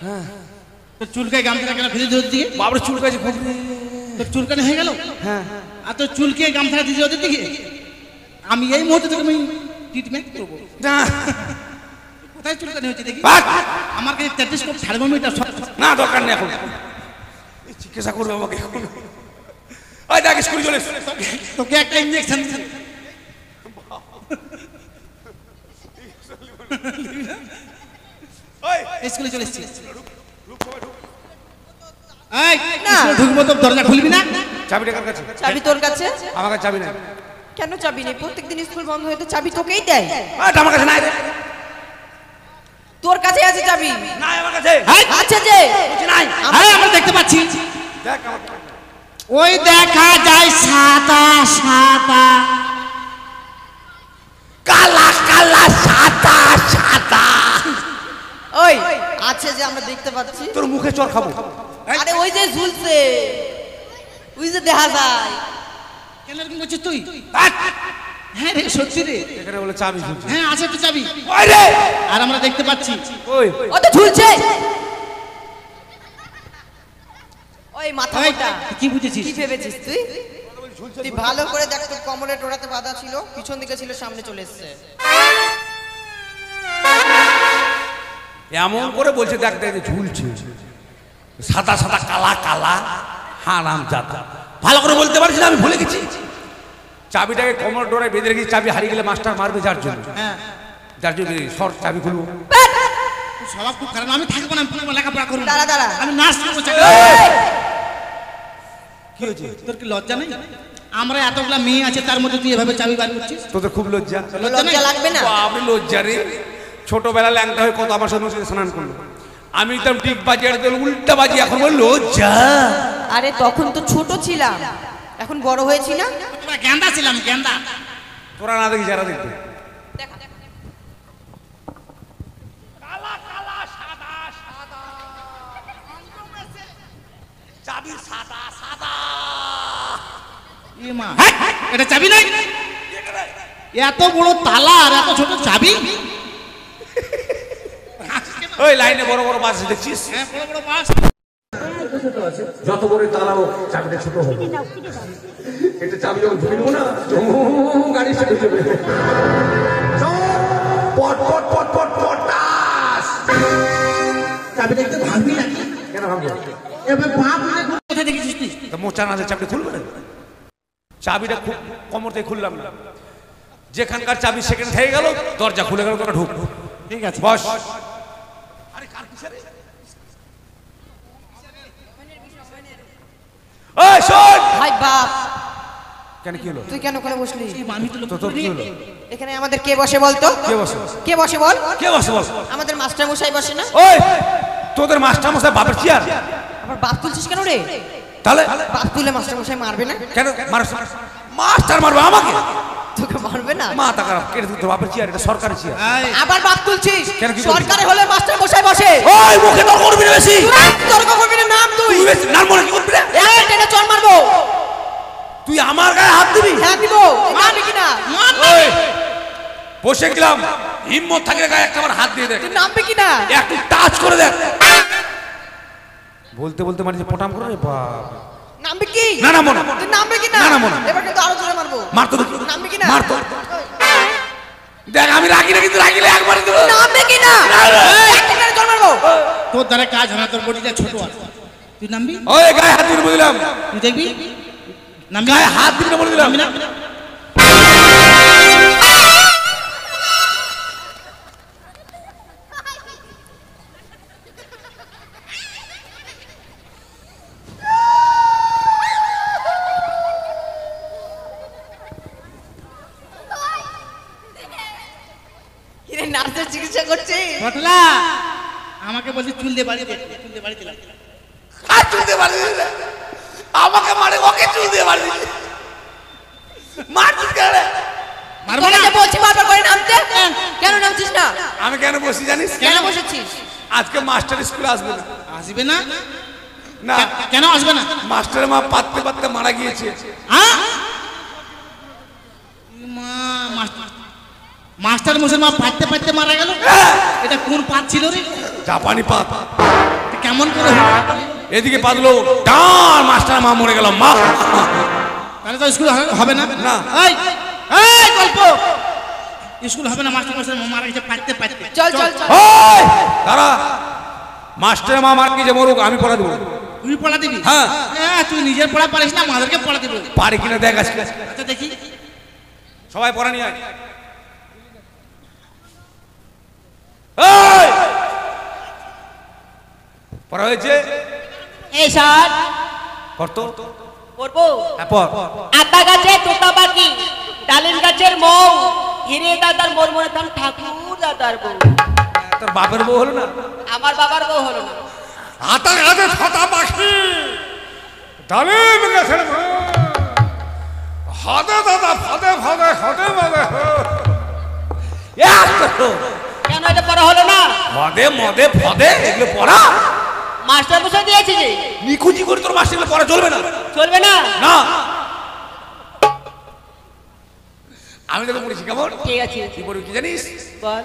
হ্যাঁ তোর চুলকায় গামছাটা কেন ভিজে ওদের দিকে? বাবার চুলকাছে খুব। তোর চুলকানি হয়ে গেল? হ্যাঁ। আর তোর চুলকে গামছাটা ভিজে ওদের দিকে? আমি এই মুহূর্তে তোকে আমি ট্রিটমেন্ট করবো। কোথায় চুলকানি হচ্ছে দেখি? আমার কাছে স্ট্যাথোস্কোপ, থার্মোমিটার সব। না দরকার নেই এখন, চিকিৎসা করবে আমাকে এখন। ওই দেখ স্কুলে চলে এসো। তোকে একটা ইঞ্জেকশন স্কুলে চলে এসেছি। ঢুকবো তো দরজা খুলবি না? চাবিটা কার কাছে? চাবি তোর কাছে। আমার কাছে চাবি নাই। কেন চাবি নেই? প্রত্যেকদিন স্কুল বন্ধ হয়ে তো চাবি তোকেই দেয়। আমার কাছে নাই রে। তোর কাছে আছে চাবি? নাই আমার কাছে। আছে যে নাই। হ্যাঁ আমরা দেখতে পাচ্ছি। দেখ আমার ওই দেখা যায় সাদা সাদা কালা কালা সাদা সাদা। ওই আছে যে আমরা দেখতে পাচ্ছি। তোর মুখে চড় খাবো। আরে ওই যে ঝুলছে, ওই যে দেখা যায়। কেন এরকম করছিস তুই? হ্যাঁ রে সত্যি রে, এখানে বলে চাবি ঝুলছে। হ্যাঁ আছে তো চাবি। ওই রে, আর আমরা দেখতে পাচ্ছি। ওই ও তো ঝুলছে। ওই মাথা ওই, মোটা কি বুঝেছিস? কি ভেবেছিস তুই? তুই ভালো করে দেখ, তোর কোমরে টোড়াতে বাঁধা ছিল, পিছন দিকে ছিল, সামনে চলে এসেছে। এমন করে বলছে দেখ দেখ ঝুলছে, সাদা সাদা কালা কালা হারাম জাদা। ভালো করে বলতে পারছি না, আমি ভুলে গেছি। চাবিটাকে কোমর ডোরায় বেঁধে রেখেছি, চাবি হারিয়ে গেলে মাস্টার মারবে যার জন্য। হ্যাঁ যার জন্য শর্ট চাবি খুলবো। স্বভাব খুব খারাপ। আমি থাকবো না, আমি লেখাপড়া করবো। দাঁড়া দাঁড়া, আমি নার্স করবো। কি হয়েছে? তোর কি লজ্জা নেই? আমরা এতগুলা মেয়ে আছে, তার মধ্যে তুই এভাবে চাবি বার করছিস? তোদের খুব লজ্জা। লজ্জা লাগবে না? আমি লজ্জা রে। ছোটবেলা ল্যাংটা হয়ে কত আমার সাথে স্নান করলো, আমি তো ঠিক বাজি আর উল্টা বাজি, এখন বল লজ্জা। আরে তখন তো ছোট ছিলাম, এখন বড় হয়েছি না? গেন্দা ছিলাম, গেন্দা। তোরা না দেখি যারা দেখবে। চাবি সাদা সাদা। মা এটা চাবি নাই? এত বড় তালা আর এত ছোট চাবি? ওই লাইনে বড় বড় বাস দেখছিস? হ্যাঁ বড় বড় বাস। যত বড় তালা হোক চাবিটা ছোট হবে। এটা চাবি যখন ঢুকে দেবো না, গাড়ি সেটে যাবে। পট পট পট পট পটাস। চাবিটা একটু ভাঙবি নাকি? কেন ভাববো? এবার বাপ কোথায় দেখেছিস তুই? মোচা না চাবিটা খুলবে না। চাবিটা কোমর থেকে খুললাম না, যেখানকার চাবি সেখানে থেকে গেল, দরজা খুলে গেল, তোরা ঢুক। ঠিক আছে বস। ওই শোন। ভাই বাপ, কেন কি হলো? তুই কেন করে বসলি? আমি তো তোর কি হলো? এখানে আমাদের কে বসে বলতো? কে বসে? কে বসে বল? কে বসে বল? আমাদের মাস্টার মশাই বসে না? ওই তোদের মাস্টার মশাই বাপের চেয়ার? আবার বাপ তুলছিস কেন রে? তাহলে বাপ তুলে মাস্টার মশাই মারবে না? কেন মাস্টার মারবে আমাকে? তোকে মারবে না? মাথা খারাপ, কেটে তোর বাপের চেয়ার, এটা সরকারি চেয়ার। আবার বাপ তুলছিস? কেন কি? সরকারে হলে মাস্টার মশাই বসে। ওই মুখে তর্ক করবি না বেশি। তর্ক করবি না, নাম তুই। তুই বেশি নাম মনে কি করবি না? এই টেনে চড় মারবো। তুই আমার গায়ে হাত দিবি? হ্যাঁ দিব। মারবি কি না? ওই বসে গেলাম, হিম্মত থাকলে গায়ে একটা আমার হাত দিয়ে দেখ। তুই নামবি কি না? একটু টাচ করে দেখ। বলতে বলতে মানে পটাম করে রে বাপ। নামবি কি? না না মনে। তুই নামবি কি না? না না মনে। এবার কিন্তু আরো জোরে মারবো। মার তো দেখি। নামবি কি না? মার তো দেখ, আমি রাগি না, কিন্তু রাগিলে একবার দেব। নামবি কি না? একটা টেনে চড় মারবো। তোর দ্বারা কাজ হয় না, তোর বডিটা ছোট আছে। তুই নামবি? ওই গায়ে হাত দিবি বলে দিলাম। তুই দেখবি নামবি? গায়ে হাত দিবি না বলে দিলাম। নামবি না? কিরে নার্সের চিকিৎসা করছিস? ঘটলা আমাকে বলছি চুল দিয়ে বাড়ি দে, চুল দিয়ে বাড়ি দিলাম। আর চুল দিয়ে বাড়ি দিলে আমাকে মারে, ওকে চুল দিয়ে বাড়ি দিলে মার চুল কেন? মারবো না? তোকে বলছি বারবার করে নামতে, কেন নামছিস না? আমি কেন বসি জানিস? কেন বসেছিস? আজকে মাস্টার স্কুলে আসবে না। আসবে না? না কেন আসবে না? মাস্টারের মা পাততে পাততে মারা গিয়েছে। হ্যাঁ মাস্টার মশাই মা পাততে পাততে মারা গেল? এটা কোন পাত ছিল রে? জাপানি পাত কেমন করে হলো? এদিকে পাতলো ডান, মাস্টার মা মরে গেল মা। তাহলে তো স্কুল হবে না। না। এই এই গল্প স্কুল হবে না, মাস্টার মাস্টার মারা গেছে পাইতে পাইতে। চল চল চল। ওই দাঁড়া, মাস্টার মা মার গেছে মরুক, আমি পড়া দেবো। তুই পড়া দিবি? হ্যাঁ। তুই নিজের পড়া পারিস না, মাদেরকে পড়া দিবি। পারে কিনা দেখ আজকে। আচ্ছা দেখি। সবাই পড়া নিয়ে আয়। এই পড়া হয়েছে? এই স্যার পড়তো পড়বো। হ্যাঁ পড়। আতা গাছে তোতা পাখি, ডালিম গাছের মৌ, হিরে দাদার মোর মনে থাম ঠাকুর দাদার বউ। তোর বাপের বউ হলো না? আমার বাবার বউ হলো না। আতা গাছে তোতা পাখি, ডালিম গাছের মৌ, হাদে দাদা ফাদে ফাদে হাদে মাদে। কেন এটা পড়া হলো না? মদে মদে ফদে এগুলো পড়া? মাস্টার মশাই দিয়েছে যে। নিকুচি করে তোর মাস্টার এগুলো পড়া চলবে না। চলবে না? না, আমি তোকে পড়েছি কেমন? ঠিক আছে। কি পড়বি কি জানিস? বল।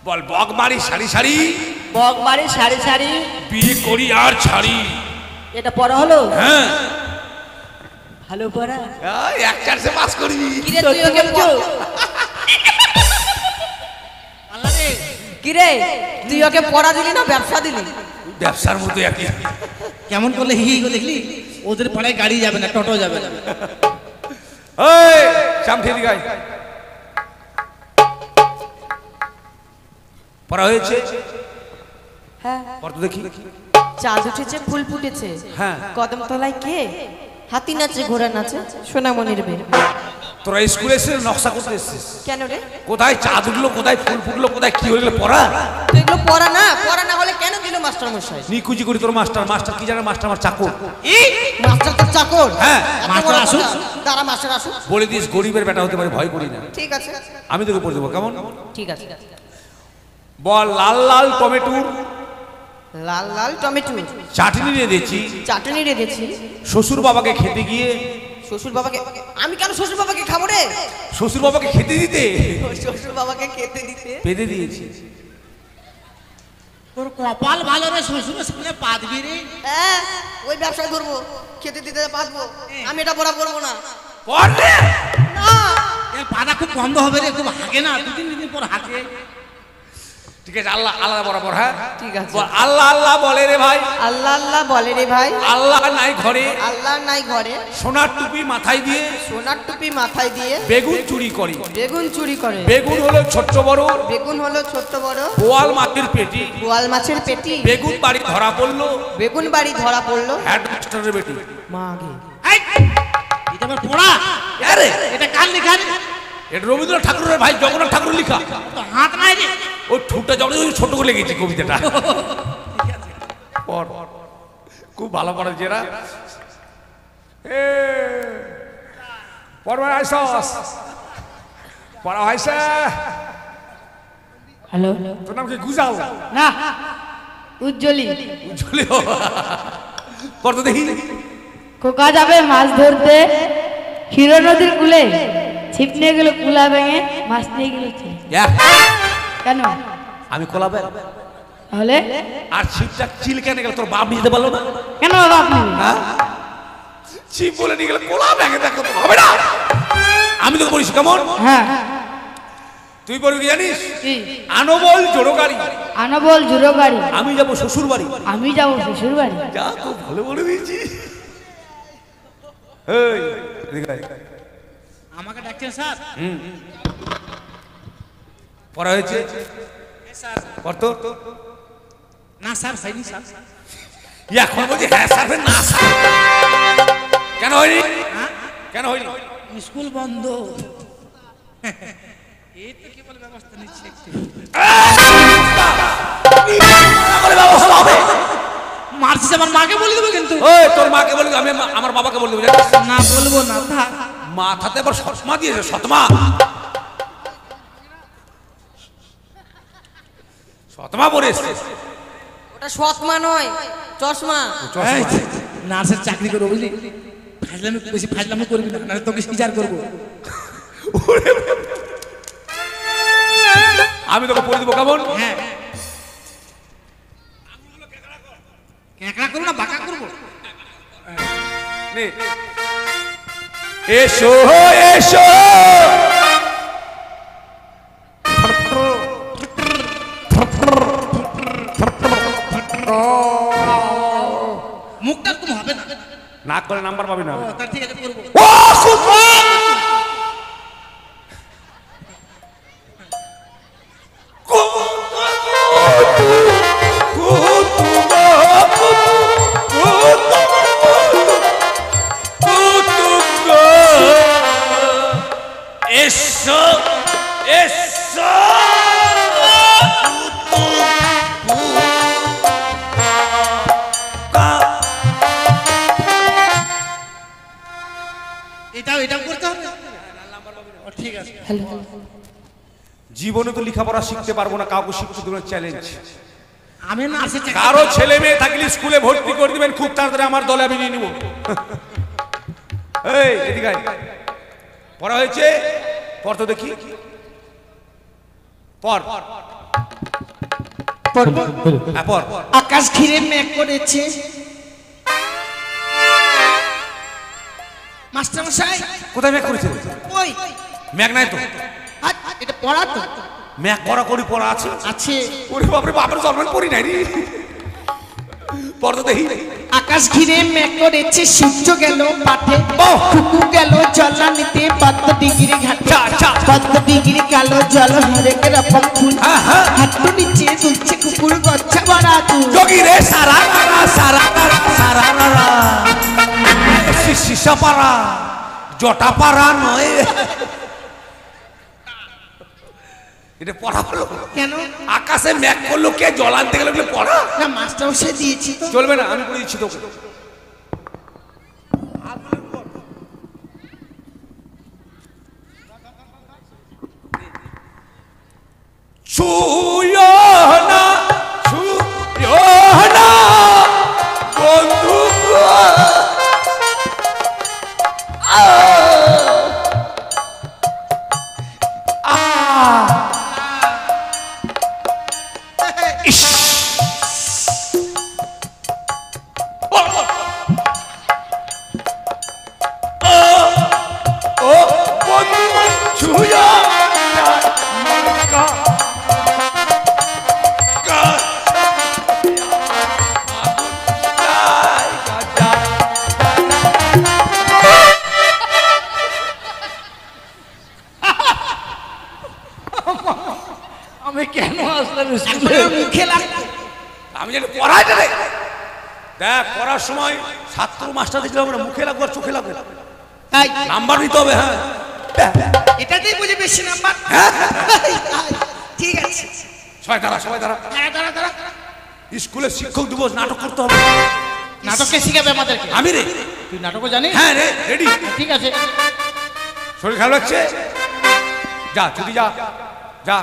বল বক মারি সারি সারি, বক মারি সারি সারি, বিয়ে করি আর ছাড়ি। এটা পড়া হলো? হ্যাঁ। ভালো পড়া। এক চার্জে পাস করবি। কিরে তুই ওকে কিরে তুই ওকে পড়া দিলি না ব্যবসা দিলি? ব্যবসার মতো একই। কেমন করলে হি হি দেখলি? ওদের পাড়ায় গাড়ি যাবে না, টোটো যাবে না। এই চামঠি দিগাই পড়া হয়েছে? হ্যাঁ। পড় তো দেখি। চাঁদ উঠেছে ফুল ফুটেছে, হ্যাঁ। কদম তলায় কে? হাতি নাচে ঘোড়া নাচে সোনামণির বে। তোরা স্কুলে এসে নকশা করতে এসছিস? কেন রে? কোথায় চাঁদ উঠলো, কোথায় ফুল ফুটলো, কোথায় কি হইলো পড়া? তুই এগুলো পড়া না হলে কেন দিল মাস্টার মশাই? নিকুচি করি তোর মাস্টার। মাস্টার কি জানে? মাস্টার আমার চাকর। মাস্টার তোর চাকর? হ্যাঁ। মাস্টার আসুক। দাঁড়া মাস্টার আসুক। বলে দিস গরিবের বেটা হতে পারে, ভয় করি না। ঠিক আছে আমি তোকে পড়ে দেবো কেমন? ঠিক আছে। বল লাল লাল টমেটোর লাল লাল টমেটো চাটনি রেঁধেছি, চাটনি রেঁধেছি শ্বশুর বাবাকে খেতে গিয়ে। শ্বশুর বাবাকে? আমি কেন শ্বশুর বাবাকে খাবো রে? শ্বশুর বাবাকে খেতে দিতে শ্বশুর বাবাকে খেতে দিতে বেঁধে দিয়েছি। তোর কপাল ভালো রে, শ্বশুরের সামনে পা দিবি রে। হ্যাঁ, ওই ব্যবসায় ধরবো, খেতে দিতে পারবো। আমি এটা পড়া করবো না। পড় রে। না, এর পাটা খুব বন্ধ হবে রে, খুব হাগে না, দু তিন দিন পর হাগে। ঠিক আছে, আল্লাহ আল্লাহ বরাবর। হ্যাঁ ঠিক আছে। বল আল্লাহ আল্লাহ বলে রে ভাই। আল্লাহ আল্লাহ বলে রে ভাই। আল্লাহ নাই ঘরে, আল্লাহ নাই ঘরে, সোনার টুপি মাথায় দিয়ে সোনার টুপি মাথায় দিয়ে বেগুন চুরি করে। বেগুন চুরি করে। বেগুন হলো ছোট্ট বড়, বেগুন হলো ছোট্ট বড়, বোয়াল মাছের পেটি। বোয়াল মাছের পেটি। বেগুন বাড়ি ধরা পড়লো বেগুন বাড়ি ধরা পড়লো হেডমাস্টারের বেটি। মাগে। এই, এটা আমার পড়া? আরে এটা কার লেখা রে? এটা রবীন্দ্রনাথ ঠাকুরের ভাই জগন্নাথ ঠাকুরের লেখা। তো হাত নাই রে। ওই ঠুটটা যখন ছোট করে লিখেছি কবিতাটা। পড়, খুব ভালো পড়েছে এরা। পড়বা আইসস, পড়া হয়েছে? হ্যালো। তোর নাম কি গুজাল? না, উজ্জ্বলি। উজ্জ্বলি। পড় তো দেখি। খোকা যাবে মাছ ধরতে ক্ষীর নদীর কূলে, ছিপ নিয়ে গেল কুলা ভেঙে, মাছ নিয়ে গেল ছেলে। কেন? আমি কোলাবে তাহলে আর ছিপটা চিল কেন গেল? তোর বাপ নিয়ে যেতে পারলো না? কেন বাবা আপনি? হ্যাঁ, ছিপ বলে নিয়ে গেলে কোলা ভেঙে দেখো হবে না। আমি তোকে বলিস কেমন? হ্যাঁ। তুই বলবি কি জানিস? কি? আনবল জোড়ো গাড়ি, আনবল জুড়ো গাড়ি, আমি যাবো শ্বশুর বাড়ি। আমি যাবো শ্বশুর বাড়ি। যা, খুব ভালো বলে দিয়েছি। এই, এদিকে আয়। আমাকে ডাকছেন স্যার? পড়া হয়েছে? স্যার পড়তো? না স্যার, হয়নি স্যার। এখন বলছি হ্যাঁ স্যার, না স্যার। কেন হয়নি? কেন হয়নি? স্কুল বন্ধ। এই তো কেবল ব্যবস্থা নিচ্ছে একটু। মারছিস আমার মাকে বলে দেবো কিন্তু। ওই তোর মাকে বলবি, আমি আমার বাবাকে বলে দেবো জানিস? না বলবো না, থাক। মাথাতে আবার সৎমা দিয়েছে, সৎমা। সৎমা পরে এসছে। ওটা সৎমা নয়, চশমা। এই, নার্সের চাকরি করবো বুঝলি? ফাজলামি, বেশি ফাজলামি করবি না, নাহলে তোকে সিজার করবো। আমি তোকে পড়ে দেবো কেমন? হ্যাঁ। একলা করবো না বাঁকা করবো? নে। এসো এসো মুখটা তুমি হবে না। না করে নাম্বার পাবি না। তা ঠিক আছে করবো। ও এসো এসো এটাও করতে হবে। ঠিক আছে। জীবনে তো লেখাপড়া শিখতে পারবো না, কাউকে শিখতে দেবো চ্যালেঞ্জ। আমি না আসে কারো ছেলে মেয়ে থাকলে স্কুলে ভর্তি করে দিবেন, খুব তাড়াতাড়ি আমার দলে আমি নিয়ে নিব। এই এদিকে আয়। পড়া হয়েছে? পড় তো দেখি, পড়। পড়বো। হ্যাঁ পড়। আকাশ ঘিরে মেঘ করেছে। মাস্টার মশাই কোথায় ম্যাক করেছে? ওই ম্যাক নাই তো। এটা পড়া তো ম্যাক করা করি পড়া আছে। আছে। ওরে বাপরে, বাপরে জন্মের পড়ি নাই রে। পড় তো দেখি। আকাশ ঘিরে মেঘ করেছে, সূর্য গেল পাঠে, কুকু গেল জলা নিতে, পদ্ম ডিগ্রি ঘাটে, পদ্ম ডিগ্রি কালো জল হরেক রকম ফুল, হাঁটু নিচে দুলছে কুকুর গচ্ছা ভরা দুল। যোগী রে সারা নারা সারা নারা সারা নারা শিশা পাড়া জটা পাড়া নয়। এটা পড়া হলো কেন? আকাশে মেঘ করলো, কে জল আনতে গেল পড়া? না মাস্টার মশাই দিয়েছি তো। চলবে না, আমি করে দিচ্ছি তোকে। ছুঁয়ো না ছুঁয়ো না বন্ধু গো। ইস ও বন্ধু ছুঁয়ো আমি কেন আসলাম স্কুলে? মুখে লাগতো। আমি যেন পড়াই দেবে। দেখ পড়ার সময় ছাত্র মাস্টার দেখলে আমরা মুখে লাগবো আর চোখে লাগবো, তাই নাম্বার নিতে হবে। হ্যাঁ এটাতেই বুঝে বেশি নাম্বার। ঠিক আছে। সবাই দাঁড়া, সবাই দাঁড়া। দাঁড়া দাঁড়া। স্কুলে শিক্ষক দিবস, নাটক করতে হবে। নাটককে শিখাবে আমাদেরকে? আমি রে। তুই নাটকও জানিস? হ্যাঁ রে, রেডি। ঠিক আছে। শরীর খারাপ লাগছে? যা ছুটি যা, যা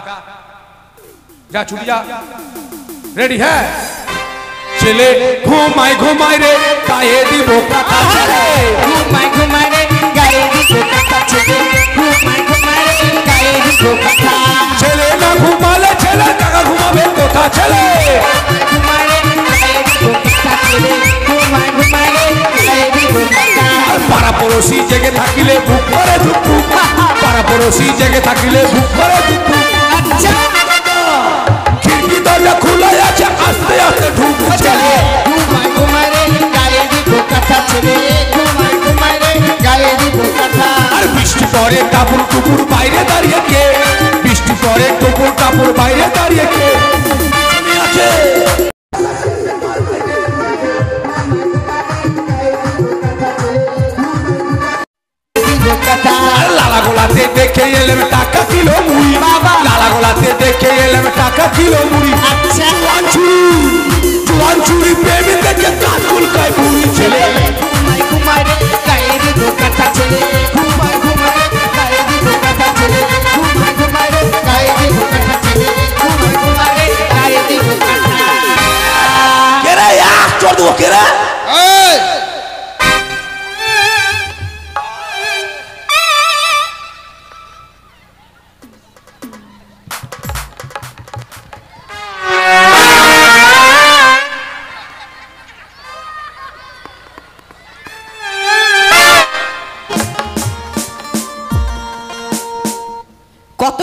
যা ছুটি যা। রেডি? হ্যাঁ। ছেলে ঘুমাই ঘুমাই রে গায়ে দিব কথা, ছেলে ঘুমাই ঘুমাই রে গায়ে দিব কথা, ছেলে ঘুমাই ঘুমাই রে গায়ে দিব কথা। ছেলে না ঘুমালে ছেলে টাকা ঘুমাবে কোথা, ছেলে ঘুমাই রে গায়ে দিব কথা, ছেলে ঘুমাই ঘুমাই রে গায়ে দিব কথা। পাড়া পড়োশি জেগে থাকিলে বুক করে ধুক, পাড়া পড়োশি জেগে থাকিলে বুক করে ধুক। আচ্ছা খিড়কি দরজা খোলা আছে, আস্তে আস্তে ঢুক, ছেলে ঘুমাই ঘুমাই রে গায়ে দিব কথা, ছেলে ঘুমাই ঘুমাই রে গায়ে দিব কথা। আর বৃষ্টি পরে কাপড় টুকুর বাইরে দাঁড়িয়ে কে, বৃষ্টি পরে টুকুর কাপড় বাইরে দাঁড়িয়ে কে আছে। লালা গোলাতে দেখে এলাম টাকা কিলো মুড়ি, বাবা লালা গোলাতে দেখে এলাম টাকা কিলো মুড়ি। আচ্ছা জোয়ান চুরি প্রেমী দেখে কাকুল কায় বুড়ি, ছেলে ঘুমাই ঘুমাই রে গায়ে দিব কথা, ছেলে ঘুমাই ঘুমাই রে গায়ে দিব কথা, ছেলে ঘুমাই ঘুমাই রে গায়ে দিব কথা, ছেলে ঘুমাই ঘুমাই রে গায়ে দিব কথা। কে রে? চোর দেবো কে রে?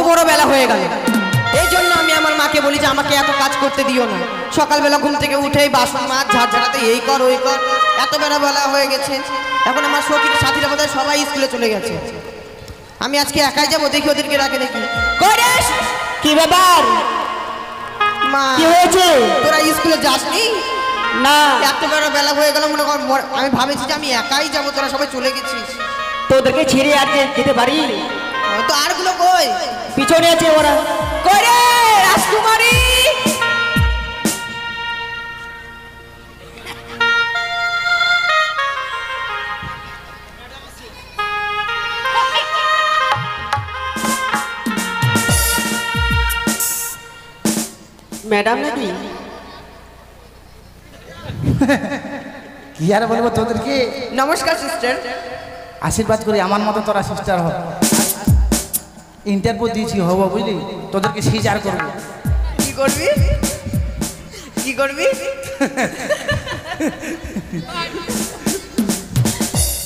বড় বেলা হয়ে গেল। এই জন্য আমি আমার মাকে বলি যে আমাকে এত কাজ করতে দিও না। সকালবেলা ঘুম থেকে উঠেই বাসন মাছ ঝাড় ঝাড়াতে এই কর ওই কর, এত বেলা হয়ে গেছে। এখন আমার সখীর সাথীরা বোধহয় সবাই স্কুলে চলে গেছে। আমি আজকে একাই যাবো, দেখি ওদেরকে রাখে দেখি। গণেশ, কি ব্যাপার? মা কি হয়েছে? তোরা স্কুলে যাসনি? না, এত বেলা হয়ে গেল, মনে কর আমি ভাবেছি যে আমি একাই যাবো, তোরা সবাই চলে গেছিস। তোদেরকে ছেড়ে আর যেতে পারি? তো আরগুলো কই? পিছনে আছে ওরা। কই রে রাজকুমারী? ম্যাডাম নাকি? কি আর বলবো তোদেরকে, নমস্কার সিস্টার। আশীর্বাদ করি আমার মতো তোরা সিস্টার হ। ইন্টারভিউ দিয়েছি, হবো বুঝলি, তোদেরকে সিজার করবো। কি করবি? কি করবি?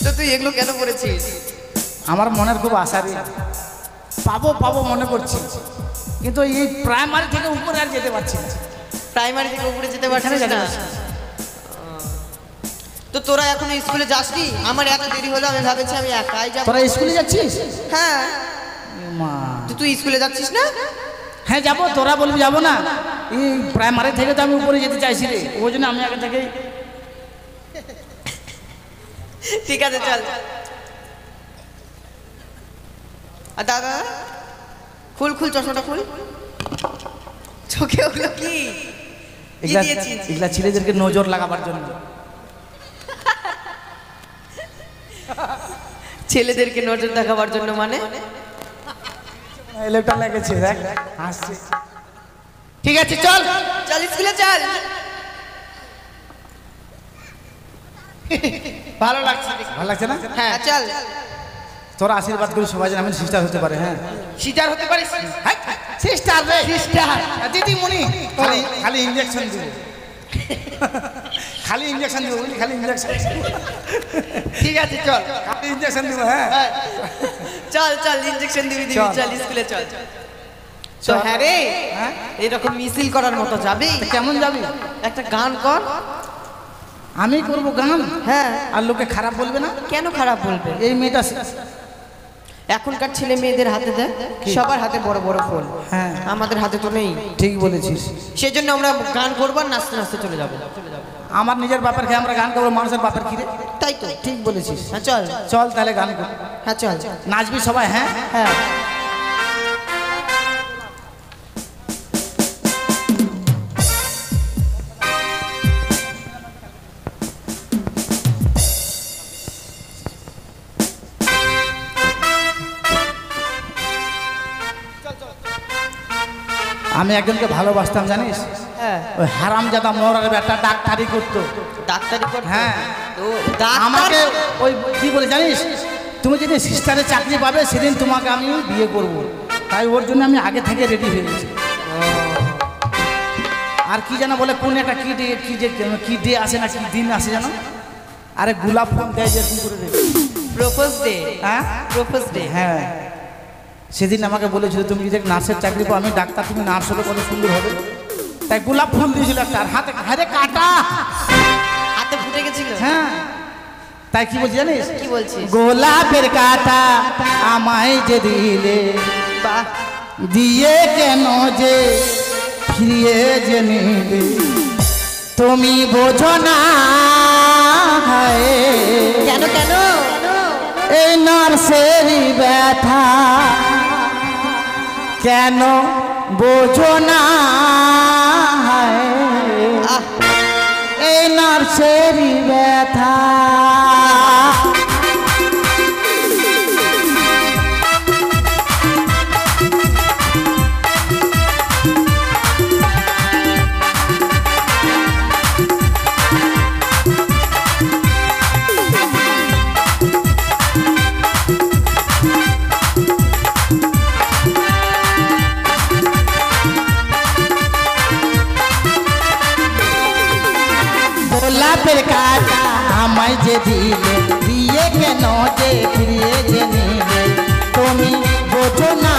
তো তুই এগুলো কেন করেছিস? আমার মনের খুব আশা রে, পাবো পাবো মনে করছি, কিন্তু এই প্রাইমারি থেকে উপরে আর যেতে পারছি না। প্রাইমারি থেকে উপরে যেতে পারছিস না? তো তোরা এখনো স্কুলে যাসনি? আমার এত দেরি হলো, আমি ভাবেছি আমি একাই যাবো। তোরা স্কুলে যাচ্ছিস? হ্যাঁ। মা, তো তুই স্কুলে যাচ্ছিস না? হ্যাঁ যাবো, তোরা বলবি যাবো না? এই প্রাইমারি থেকে তো আমি উপরে যেতে চাইছি রে, ওই জন্য আমি আগে থেকেই। ঠিক আছে চল। আর দাদা খুল খুল, চশমাটা খুল। চোখে ওগুলো কি দিয়েছিস? এগুলা ছেলেদেরকে নজর লাগাবার জন্য। ছেলেদেরকে নজর দেখাবার জন্য মানে? এলেটা লেগেছে, দেখ হাসছে। ঠিক আছে চল চল স্কুলে চল। ভালো লাগছে, ভালো লাগছে না? হ্যাঁ চল। তোরা আশীর্বাদ করি সবাই যেন আমি সিস্টার হতে পারে। হ্যাঁ সিজার হতে পারিস? সিস্টার রে, সিস্টার দিদিমণি। খালি খালি ইঞ্জেকশন দিব, খালি ইঞ্জেকশন দিব বুঝলি, খালি ইঞ্জেকশন। ঠিক আছে চল, খালি ইঞ্জেকশন দিব। হ্যাঁ চল চল, ইনজেকশন দিবি দিবি, চল স্কুলে চল। তো হ্যাঁ রে, এরকম মিছিল করার মতো যাবি? কেমন যাবি? একটা গান কর। আমি করবো গান? হ্যাঁ। আর লোকে খারাপ বলবে না? কেন খারাপ বলবে? এই মেয়েটা এখনকার ছেলে মেয়েদের হাতে দেয়, সবার হাতে বড় বড় ফোন। হ্যাঁ, আমাদের হাতে তো নেই। ঠিক বলেছিস। সেজন্য আমরা গান করবো আর নাচতে নাচতে চলে যাবো। আমার নিজের বাপের খেয়ে আমরা গান করবো, মানুষের বাপের কি রে? তাই তো, ঠিক বলেছিস। হ্যাঁ চল চল তাহলে গান কর। হ্যাঁ চল। নাচবি সবাই? হ্যাঁ হ্যাঁ। আমি একজনকে ভালোবাসতাম জানিস, হ্যাঁ। ওই হারামজাদা মরার বেটা ডাক্তারি করতো। ডাক্তারি কর? হ্যাঁ, তো ডাক্তার আমাকে ওই কি বলে জানিস, তুমি যেদিন সিস্টারের চাকরি পাবে সেদিন তোমাকে আমি বিয়ে করব, তাই ওর জন্য আমি আগে থেকে রেডি হয়ে গেছি। আর কি যেন বলে, কোন একটা কি ডে, কি ডে আসে না, কি দিন আসে যেন, আরে গোলাপ ফুল দেয় যেরকম করে রে, প্রপোজ ডে। হ্যাঁ প্রপোজ ডে। হ্যাঁ, সেদিন আমাকে বলেছিল তুমি যদি নার্সের চাকরি পাও, আমি ডাক্তার, তুমি নার্স হলে কত সুন্দর হবে, তাই গোলাপ ফুল দিয়েছিল একটা, আর হাতে হাতে কাটা, হাতে ফুটে গেছিল। হ্যাঁ, তাই কি বলছি জানিস? কি বলছিস? গোলাপের কাটা আমায় যে দিলে, বাহ, দিয়ে কেন যে ফিরিয়ে যে নিলে, তুমি বোঝো না কেন কেন এই নার্সেরই ব্যথা, কেন বোঝো না এই নার্সেরই ব্যথা। গোলাপের কাটা আমায় যে দিলে, দিয়ে কেন যে ফিরিয়ে যে নিলে, তুমি বোঝো না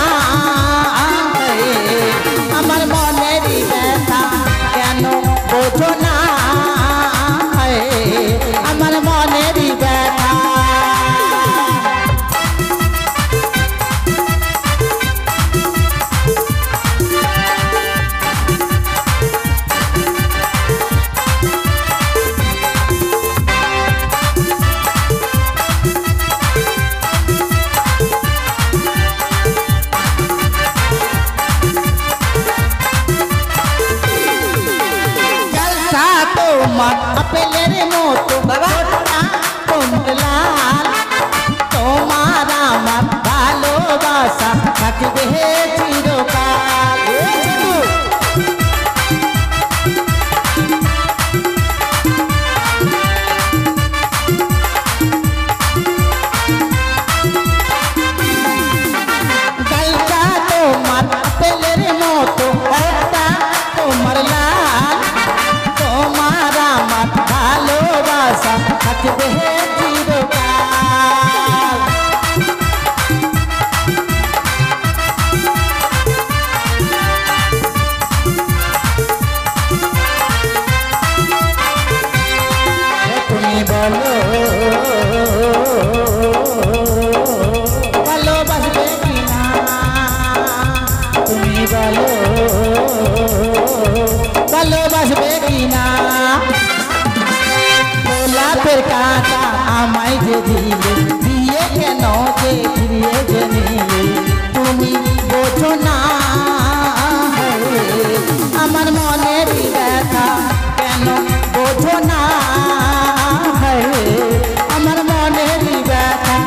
দিলে দিয়ে কেন যে ফিরিয়ে যে নিলে তুমি বোঝো না আমার মনের ব্যথা কেন বোঝো না আমার মনের ব্যথা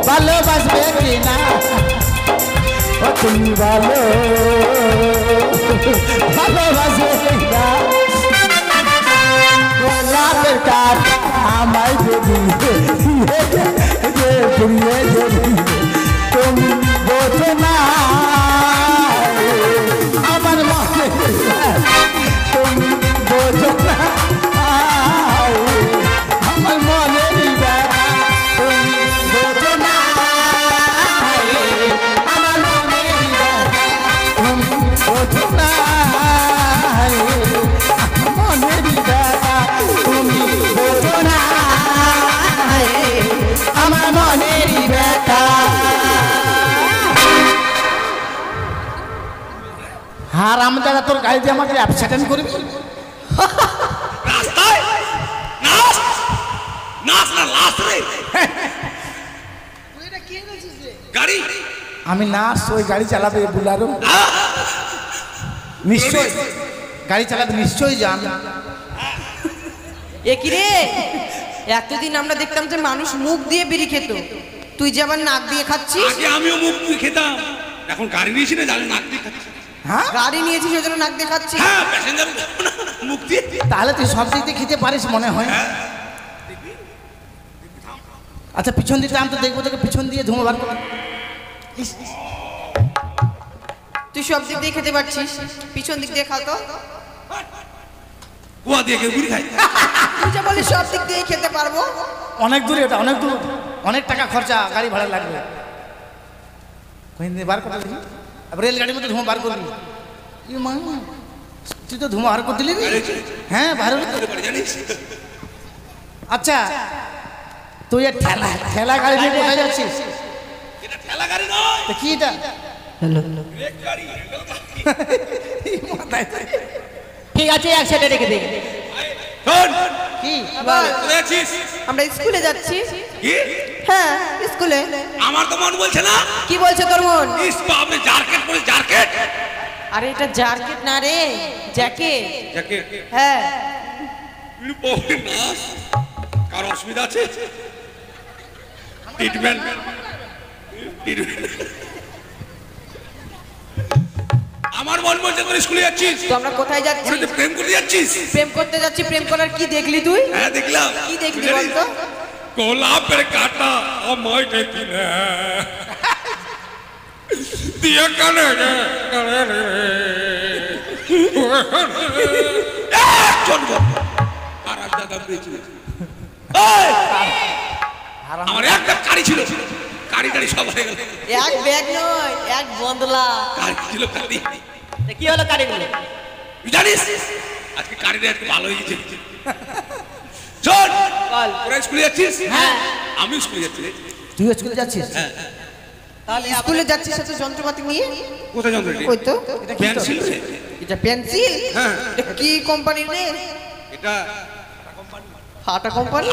ভালোবাসবে কিনা তুমি ভালো ভালোবাসবে কিনা গোলাপের কাঠ আমায় যদি ফিরিয়ে যদি তুমি বোঝো না আমার মনে তুমি বোঝো না আমার মনের ব্যথা তুমি বোঝো না আমার মনের ব্যথা তুমি বোঝো না মনের ব্যথা তুমি বোঝো না আমার মনের ব্যথা হারাম দাদা তোর গাড়ি দিয়ে আমাকে অ্যাবসেন্ট করবি রাস্তায় নাচ নাচ না লাশ রে গাড়ি আমি নাচ ওই গাড়ি চালাবে বুলারো নিশ্চয় গাড়ি চালাতে নিশ্চয়ই যান এ কি রে এতদিন আমরা দেখতাম যে মানুষ মুখ দিয়ে বিড়ি খেত তুই যে আবার নাক দিয়ে খাচ্ছিস আগে আমিও মুখ দিয়ে খেতাম এখন গাড়ি নিয়েছি না জানি নাক দিয়ে খাচ্ছি হ্যাঁ গাড়ি নিয়েছিস ওই জন্য নাক দিয়ে খাচ্ছিস হ্যাঁ প্যাসেঞ্জার মুখ দিয়ে তাহলে তুই সব দিক দিয়ে খেতে পারিস মনে হয় আচ্ছা পিছন দিকে আমি তো দেখবো তোকে পিছন দিয়ে ধুমো বার করে তুই সব দিক দিয়ে খেতে পারছিস পিছন দিক দিয়ে খাও তো কুয়া দিয়ে কেউ গুড়ি খায় তুই যে বলিস সব দিক দিয়ে খেতে পারবো অনেক দূরে এটা অনেক দূর অনেক টাকা খরচা গাড়ি ভাড়া লাগবে কই দিয়ে বার করে দিবি রেলগাড়ির মধ্যে ধোঁয়া বার করবি মা তুই তো ধোঁয়া বার করে দিলি হ্যাঁ বার জানিস আচ্ছা তুই ঠেলা ঠেলা গাড়ি নিয়ে কোথায় যাচ্ছিস এটা ঠেলা গাড়ি নয় তো কি এটা ব্রেক গাড়ি ঠিক আছে একসাথে রেখে দে শোন কি বল কোথায় আছিস আমরা স্কুলে যাচ্ছি কি হ্যাঁ স্কুলে আমার তো মন বলছে না কি বলছে তোর মন ইস বাপরে জারকেট পরে জারকেট আরে এটা জ্যাকেট না রে জ্যাকেট জ্যাকেট হ্যাঁ ওরে নাস কার অসুবিধা আছে ট্রিটমেন্ট আমার মন বলছে তোর স্কুলে যাচ্ছিস তো আমরা কোথায় যাচ্ছি ওরে প্রেম করতে যাচ্ছিস প্রেম করতে যাচ্ছি প্রেম করার কি দেখলি তুই হ্যাঁ দেখলাম কি দেখলি বলতো গোলাপের কাটা আমায় দেখি না দিয়ে কানে আমার একটা গাড়ি ছিল গাড়ি গাড়ি সব হয়ে গেল এক ব্যাগ নয় এক বদলা গাড়ি ছিল গাড়ি কি হলো কারিগুলো তুই জানিস আজকে গাড়িটা একটু ভালো হয়ে গেছে চল বল তোরা স্কুলে যাচ্ছিস হ্যাঁ আমি স্কুলে যাচ্ছি তুই স্কুলে যাচ্ছিস তাহলে স্কুলে যাচ্ছিস সাথে যন্ত্রপাতি নিয়ে কোথায় যন্ত্র কই তো পেন্সিল এটা পেন্সিল হ্যাঁ এটা কি কোম্পানির রে এটা ফাটা কোম্পানি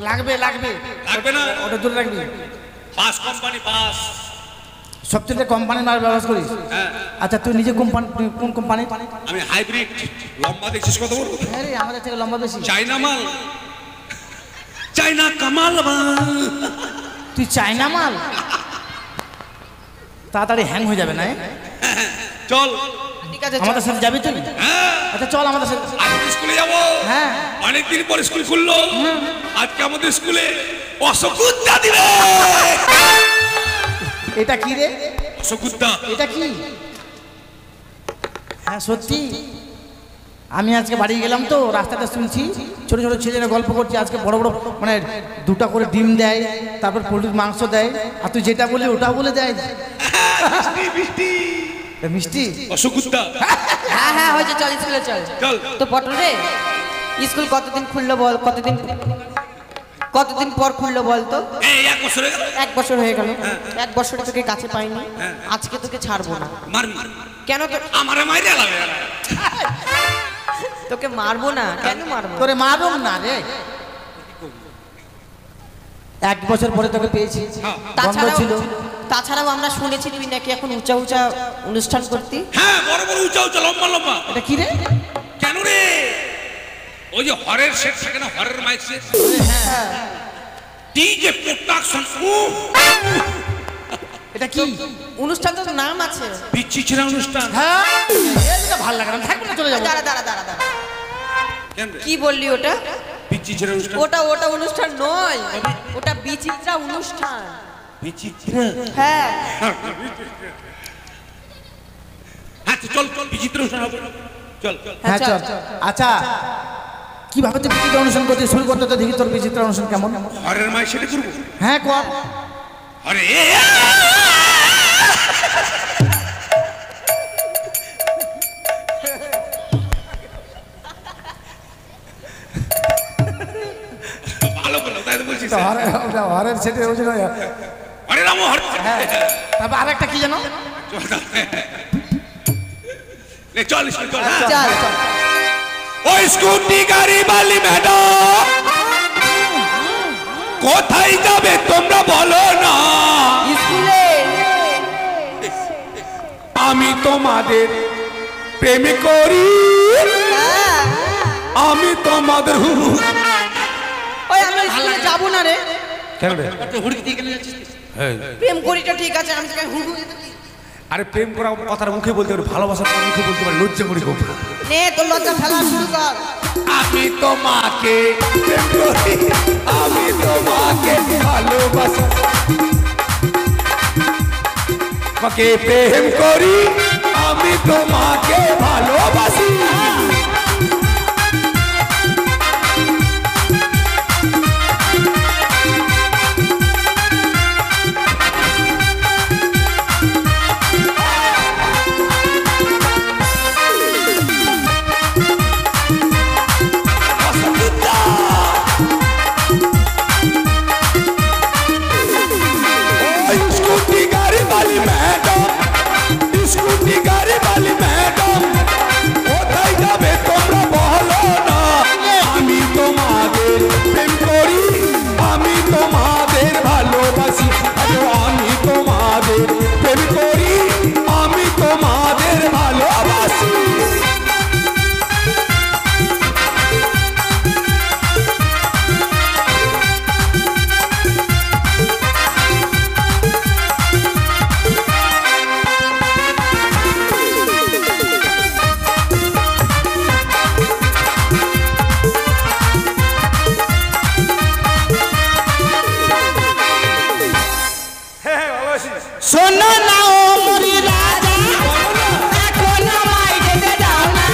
লাগবে লাগবে লাগবে না ওটা দূরে রাখবি। Pass company pass. সবচেয়ে কোম্পানির মাল ব্যবহার করিস? হ্যাঁ। আচ্ছা তুই নিজে কোম্পানি, কোন কোম্পানি? আমি হাইব্রিড। লম্বা দেখছিস কত বড়? হ্যাঁ রে, আমাদের থেকে লম্বা বেশি। চাইনা মাল, চাইনা কামাল মাল। তুই চায়না মাল? তাড়াতাড়ি হ্যাং হয়ে যাবে না? চল ঠিক আছে আমাদের সাথে যাবি তুই? হ্যাঁ আচ্ছা চল আমাদের সাথে। আজকে স্কুলে যাবো। হ্যাঁ। অনেকদিন পর স্কুল খুললো। আজকে আমাদের স্কুলে অশকুদ্দা দিবে। এটা কি রে? অশকুদ্দা। এটা কি? হ্যাঁ সত্যি, আমি আজকে বাড়ি গেলাম তো রাস্তাটা শুনছি ছোট ছোট ছেলেরা গল্প করছে আজকে বড় বড় মানে 2টা করে ডিম দেয়, তারপর পোলট্রির মাংস দেয়, আর তুই যেটা বলি ওটাও বলে দেয়। মিষ্টি অশকুদ্দা। হ্যাঁ হ্যাঁ হয়েছে, চল স্কুলে চল। চল। তো পটল রে, স্কুল কতদিন খুললো বল? কতদিন পর খুললো বল তো? এই 1 বছর হয়ে গেল। 1 বছর হয়ে গেল। 1 বছরে তোকে কাছে পাইনি, আজকে তোকে ছাড়বো না। মারবি? কেন? আমারে মাইরে লাগবে। তোকে মারবো না, কেন মারবো? তোরে মারুম না রে, 1 বছর পরে তোকে পেয়েছি। বন্ধ ছিল। তাছাড়াও আমরা শুনেছি তুই নাকি এখন উঁচা উঁচা অনুষ্ঠান করতি। হ্যাঁ বড় বড় উঁচা উঁচা লম্বা লম্বা। এটা কি রে? কেন রে? ওই যে হরের সেট থাকে না, হরের মাইক সেট। হ্যাঁ। DJ production. এটা কি অনুষ্ঠান? তো নাম আছে। পিচ্ছি ছেড়া অনুষ্ঠান। হ্যাঁ এটা ভালো লাগে না, থাকবে না, চলে যাবো। দাঁড়া দাঁড়া দাঁড়া দাঁড়া, কেন রে? কি বললি ওটা? পিচ্ছি ছেড়া অনুষ্ঠান। ওটা অনুষ্ঠান নয়, ওটা বিচিত্রা অনুষ্ঠান। বিচিত্রা? হ্যাঁ হ্যাঁ চল চল বিচিত্র অনুষ্ঠান হবে। চল। হ্যাঁ চল। আচ্ছা কিভাবে তুই বিচিত্র অনুষ্ঠান করছিস? শুরু করতে তো দেখি তোর বিচিত্র অনুষ্ঠান কেমন। হরের মাইক সেটে করবো। হ্যাঁ কর। আরে ভালো বলো, তাই তো বলছিস। হরের সেটে হয়েছিল। হরে রাম হরে। হ্যাঁ তারপর আরেকটা কি জানো? চল চল চল। চল। ওই স্কুটি গাড়ি বালি ম্যাডাম, কোথায় যাবে তোমরা বলো না? স্কুলে। আমি তোমাদের প্রেম করি, হ্যাঁ। আমি তোমাদের ওই আমরা স্কুলে যাবো না রে। কেন রে? প্রেম করিটা ঠিক আছে, আমি তোকে হুড় হুড় দিতে- আরে প্রেম করা কথার মুখে বলতে পারে, ভালোবাসার মুখে বলতে পারে, লজ্জা করি খুব। নে তোর লজ্জা ফেলা শুরু কর। আমি তোমাকে প্রেম করি, আমি তোমাকে ভালোবাসি, তোমাকে প্রেম করি, আমি তোমাকে ভালোবাসি। स्कूटी गाड़ी वाली मैडम, स्कूटी गाड़ी वाली मैडम, কোথায় যাবে তোমরা বলো না? আমি তোমাদের প্রেম করি, আমি তোমাদের ভালোবাসি, আমি তোমাদের প্রেম করি, আমি তোমাদের ভালোবাসি। শোনো না ও মরি রাজা, এখন আমায় যেতে দাও না।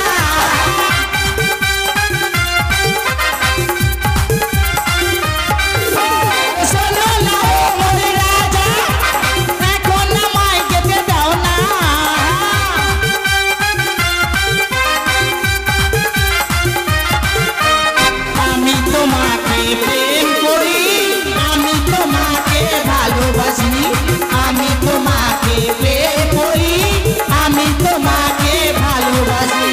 শোনো না ও মরি রাজা, এখন আমায় যেতে দাও না। আমি তোমাকে প্রেম করি, আমি তোমাকে ভালোবাসি, আমি তোমাকে প্রেম করি, আমি তোমাকে ভালোবাসি।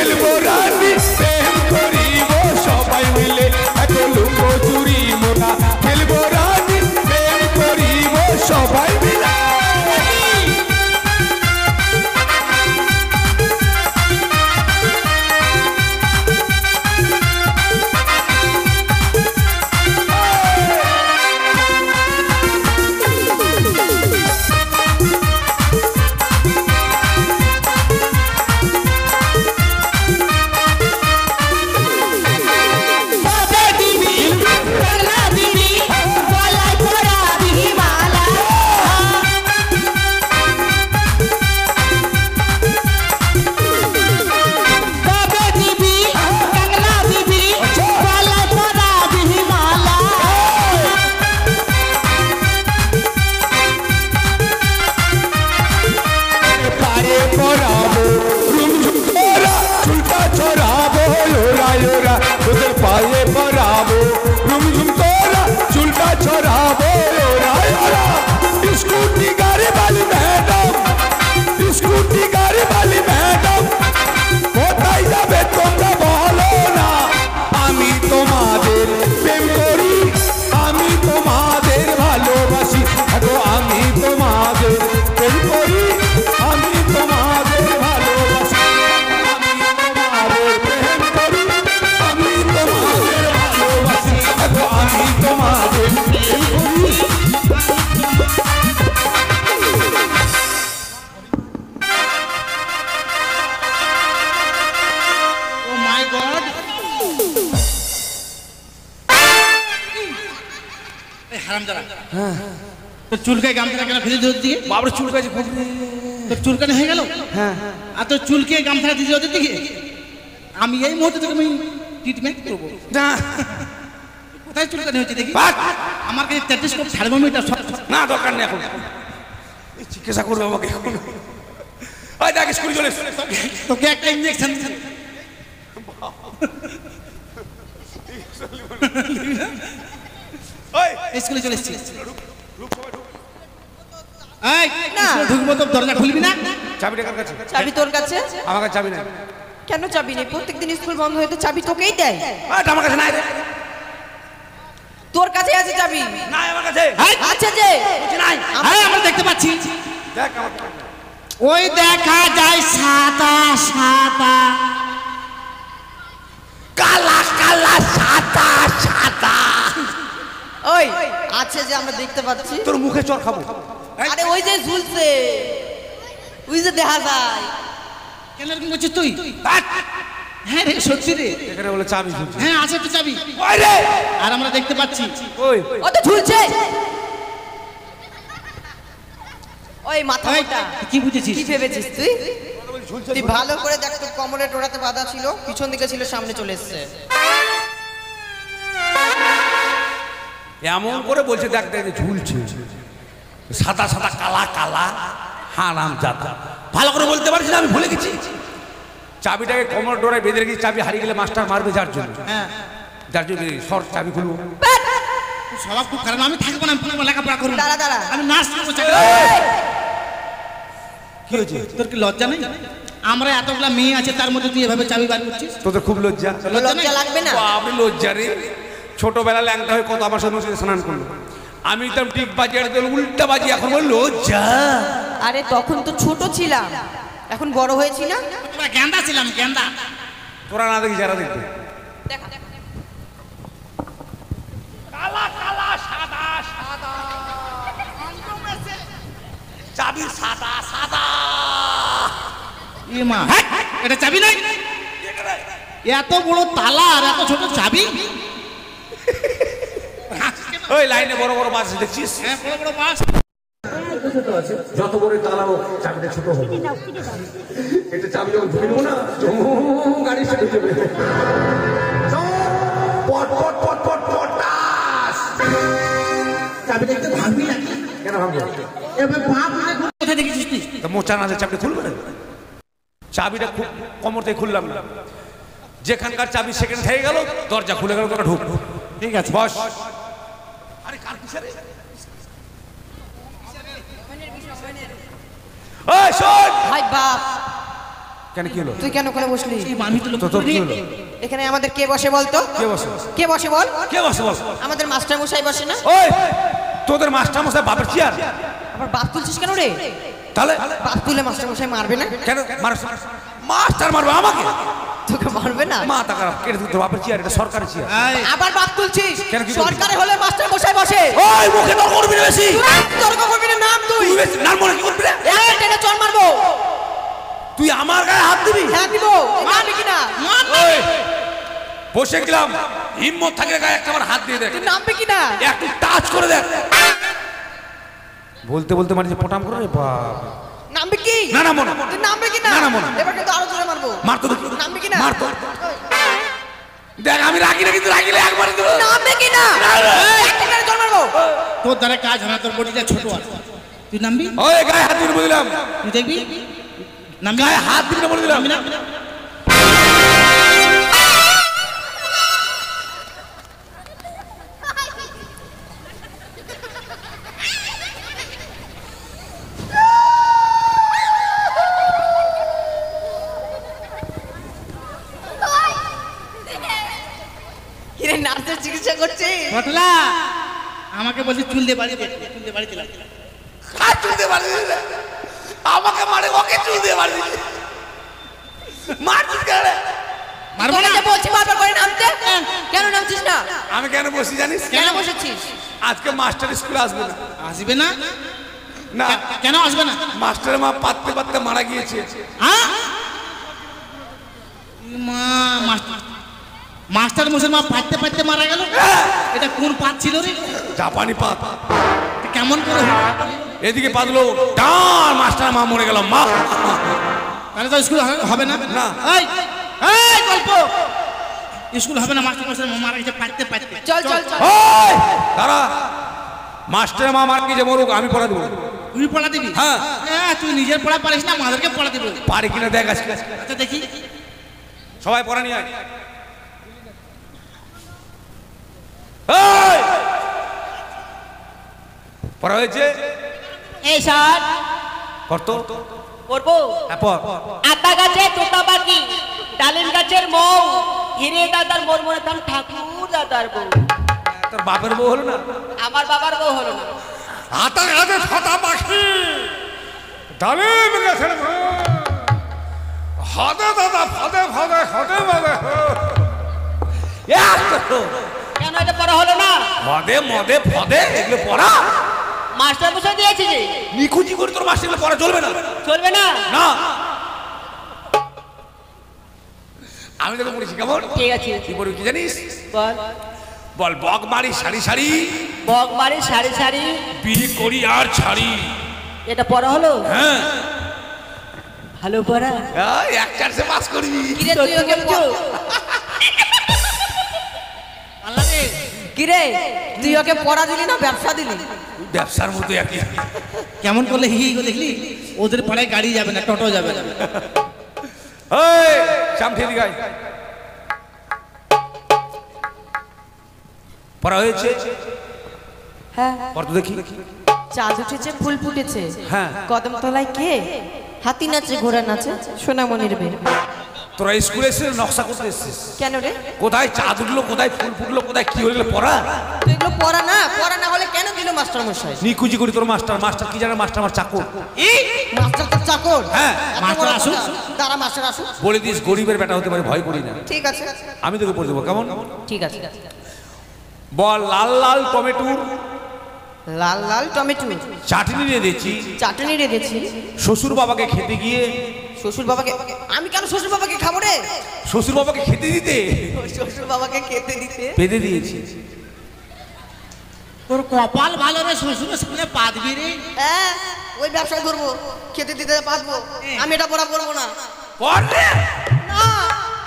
খেলবো রানী প্রেম করিব সবাই মিলে এত লুকোচুরি মোরা খেলবো রানী প্রেম করিব সবাই মিলে पाए बराबो झुम झुम तोरा चुलटा छोराबो स्कूटी गाड़ी वाली मैडम स्कूटी गाड़ी वाली मैडम কোথায় যাবে তোমরা বলো না আমি তোমাদের প্রেম করি আমি তোমাদের ভালোবাসি গো আমি তোমাদের প্রেম করি আমি তোমাদের ভালোবাসি আমি তোমাদের তোর চুলকায় গামছাটা কেন ফেলে দিতে দিকে বাবার চুলকাছে খুব তোর চুলকানি হয়ে গেল হ্যাঁ আর তোর চুলকে গামছাটা দিতে ওদের দিকে আমি এই মুহূর্তে তোকে আমি ট্রিটমেন্ট করবো না কোথায় চুলকানি হচ্ছে দেখি আমার কাছে স্ট্যাটিস্কোপ থার্মোমিটার না দরকার নেই এখন চিকিৎসা করবো আমাকে এখন ওই দেখ স্কুলে চলে তোকে একটা ইঞ্জেকশন স্কুলে চলে এসেছি ঢুকবো তো দরজা খুলবি না চাবি টাকার কাছে চাবি তোর কাছে আমার কাছে চাবি নাই কেন চাবি নেই প্রত্যেকদিন স্কুল বন্ধ হয়ে তো চাবি তোকেই দেয় আমার কাছে নাই রে তোর কাছে আছে চাবি নাই আমার কাছে আছে যে নাই আমরা দেখতে পাচ্ছি দেখ ওই দেখা যায় সাদা সাদা কালা কালা সাদা সাদা ওই আছে যে আমরা দেখতে পাচ্ছি তোর মুখে চর খাবো আরে ওই যে ঝুলছে ওই যে দেখা যায় কেন এরকম করছিস তুই হ্যাঁ রে সত্যি রে এখানে বলে চাবি ঝুলছে হ্যাঁ আছে তো চাবি ওই রে আর আমরা দেখতে পাচ্ছি ওই ও তো ঝুলছে ওই মাথাটা কি বুঝেছিস কি ভেবেছিস তুই তুই ভালো করে দেখ তোর কোমরে টোড়াতে বাঁধা ছিল পিছন দিকে ছিল সামনে চলে এসেছে এমন করে বলছে দেখ দেখ ঝুলছে সাদা সাদা কালা কালা হারাম জাদা ভালো করে বলতে পারছি না আমি ভুলে গেছি চাবিটাকে কোমর ডোরায় বেঁধে রেখেছি চাবি হারিয়ে গেলে মাস্টার মারবে যার জন্য যার জন্য শর্ট চাবি খুলবো স্বভাব খুব খারাপ আমি থাকবো না লেখাপড়া করবো দাঁড়া দাঁড়া আমি নার্স করবো কি হয়েছে তোর কি লজ্জা নেই আমরা এতগুলা মেয়ে আছে তার মধ্যে তুই এভাবে চাবি বার করছিস তোদের খুব লজ্জা লজ্জা লাগবে না আমি লজ্জা রে ছোটবেলা ল্যাংটা হয়ে কত আমার সঙ্গে স্নান করলো আমি তো ঠিক বাজি আর উল্টা বাজি এখন বল লজ্জা আরে তখন তো ছোট ছিলাম এখন বড় হয়েছি না তোরা গেন্দা ছিলাম গেন্দা তোরা না দেখি যারা দেখবে দেখা কালা কালা সাদা সাদা চাবি সাদা সাদা এ মা এটা চাবি নাই এত বড় তালা আর এত ছোট চাবি ওই লাইনে বড় বড় বাস দেখছিস হ্যাঁ বড় বড় বাস যত বড় তালা হোক চাবিটা ছোট হবে এটা চাবি যখন ঢুকবো না গাড়ি সেটে যাবে পট পট পট পট পটাস চাবি দেখতে ভাঙবি না কেন ভাঙবো এবার বাপ কোথায় দেখেছিস তুই তা মোচা না চাবিটা খুলবে না চাবিটা কোমর থেকে খুললাম না যেখানকার চাবি সেখানে থেকে গেল দরজা খুলে গেল তোরা ঢুক ঠিক আছে বস আরে কার কিসের ওই শোন ভাই বাপ কেন কি হলো? তুই কেন ওখানে বসলি? আমি তো তো তোর কি হলো? এখানে আমাদের কে বসে বলতো? কে বসে? কে বসে বল? কে বসে বল? আমাদের মাস্টার মশাই বসে না? ওই তোদের মাস্টার মশাই বাপের চেয়ার? আবার বাপ তুলছিস কেন রে? তাহলে বাপ তুলে মাস্টার মশাই মারবে না? কেন মাস্টার মারবে আমাকে? তোকে মারবে না? মাথা খারাপ, কেটে তোর বাপের চেয়ার, এটা সরকারি চেয়ার। আবার বাপ তুলছিস? কেন, কি করছিস? সরকারে হলে মাস্টার মশাই বসে। ওই মুখে তর্ক করবি না বেশি। তর্ক করবি না, নাম তুই। তুই বেশি নাম মনে কি করবি রে? এক টেনে চল মারবো। তুই আমার গায়ে হাত দিবি? হ্যাঁ দিব। মারবি কিনা? ওই বসে গেলাম, হিম্মত থাকলে গায়ে একবার হাত দিয়ে দেখ, তুই নামবি কিনা? একটু টাচ করে দেখ। বলতে বলতে মানে যে পটাম করে রে বাপ। নামবি কি? না না মনে তুই নামবি কিনা? না, না, মনে। এবার কিন্তু আরো জোরে মারবো। মার তো দেখি। নামবি কিনা? মার তো দেখ, আমি রাগি না, কিন্তু রাগিলে একবার দেবো। নামবি কিনা? এক টেনে চল মারবো। তোর দ্বারা কাজ হয় না, তোর বডিটা ছোট আছে। তুই নামবি? ওই গায়ে হাত দিবি না বললাম। তুই দেখবি নামবি? গায়ে হাত দিবি না বলে দিলাম। নামবি না? কিরে নার্সের চিকিৎসা করছে? পটলা আমাকে বলছি চুল দিয়ে বাড়ি দে, চুল দিয়ে বাড়ি দিলাম। হাত চুল দিয়ে বাড়ি দিলে আমাকে মারে, ওকে চুল দিয়ে বাড়ি দিলে মার চুল কেন? মারবো তোকে না? যে বলছি বারবার করে নামতে, কেন নামছিস না? আমি কেন বসি জানিস? কেন বসেছিস? আজকে মাস্টার স্কুলে আসবে না। আসবে না? না, কেন আসবে না? মাস্টারের মা পাততে পাততে মারা গিয়েছে। হ্যাঁ? মা মাস্টার মশাই মা পাইতে পাইতে মারা গেল? এটা কোন পাত ছিল রে? জাপানি পাত। কেমন করে হলো? এদিকে পাতলো ডান, মাস্টার মা মরে গেল। মা তাহলে তো স্কুল হবে না। না। এই এই গল্প স্কুল হবে না, মাস্টার মশাই মারা গেছে পাইতে পাইতে। চল চল চল। ওই দাঁড়া, মাস্টার মা মার গিয়ে মরুক, আমি পড়া দেবো। তুই পড়া দিবি? হ্যাঁ। তুই নিজের পড়া পারিস না, আমাদেরকে পড়া দিবি। পারে কিনা দেখ আজকে। আচ্ছা দেখি। সবাই পড়া নিয়ে আয়। এই! পড়া হয়েছে? এই স্যার পড়তো? পড়বো। হ্যাঁ পড়। আতা গাছে তোতা পাখি, ডালিম গাছের মৌ, হিরে দাদার মোর মোরে ধান ঠাকুর দাদার বউ। তোর বাপের বউ হলো না? আমার বাবার বউ হলো না। আতা গাছে তোতা পাখি, ডালিম গাছের মৌ, হাতে দাদা ফাদে ফাদে হাতে বাদে। কেন এটা পড়া হলো না? মদে মদে ফদে এগুলো পড়া? মাস্টার মশাই দিয়েছে যে। নিখুঁজি করে তোর মাস্টার পড়া চলবে না। চলবে না? না, আমি তোকে বলেছি কেমন? ঠিক আছে। কি বলবি কি জানিস? বল। বল বক মারি সারি সারি, বক মারি সারি সারি, বিয়ে করি আর ছাড়ি। এটা পড়া হলো? হ্যাঁ, ভালো পড়া। এক চান্সে পাস করবি। কিরে তুই ওকে কিরে তুই ওকে পড়া দিলি না ব্যবসা দিলি? ব্যবসার মতো একই। কেমন করলে হি গো দেখলি? ওদের পাড়ায় গাড়ি যাবে না, টোটো যাবে না। এই চামঠি দিগাই পড়া হয়েছে? হ্যাঁ। পড়তো দেখি। চাঁদ উঠেছে ফুল ফুটেছে, হ্যাঁ। কদম তলায় কে? হাতি নাচে ঘোড়া নাচে সোনামণির বে। তোরা স্কুলে এসে নকশা করতে এসেছিস? কেন রে? কোথায় চাঁদ উঠলো, কোথায় ফুল ফুটলো, কোথায় কি হলো পড়া? তুই এগুলো পড়া না, পড়া না হলে কেন দিল মাস্টার মশাই? নিকুজি করি তোর মাস্টার। মাস্টার কি জানে? মাস্টার আমার চাকর। মাস্টার তো চাকর। হ্যাঁ, এত মাস্টার বড় আসুক। কথা। দাঁড়া মাস্টার আসুক। বলে দিস গরিবের বেটা হতে পারে, ভয় করি না। ঠিক আছে আমি তোকে পড়ে দেবো কেমন? ঠিক আছে। বল লাল লাল টমেটোর লাল লাল টমেটো চাটনি রেঁধেছি, চাটনি রেঁধেছি শ্বশুর বাবাকে খেতে গিয়ে। শ্বশুর বাবাকে? আমি কেন শ্বশুর বাবাকে খাবো রে? শ্বশুর বাবাকে খেতে দিতে শ্বশুর বাবাকে খেতে দিতে বেঁধে দিয়েছি। তোর কপাল ভালো রে, শ্বশুরের সামনে পা দিবি রে। হ্যাঁ, ওই ব্যবসায় ধরবো, খেতে দিতে পারবো। আমি এটা পড়া করবো না। পড় রে। না,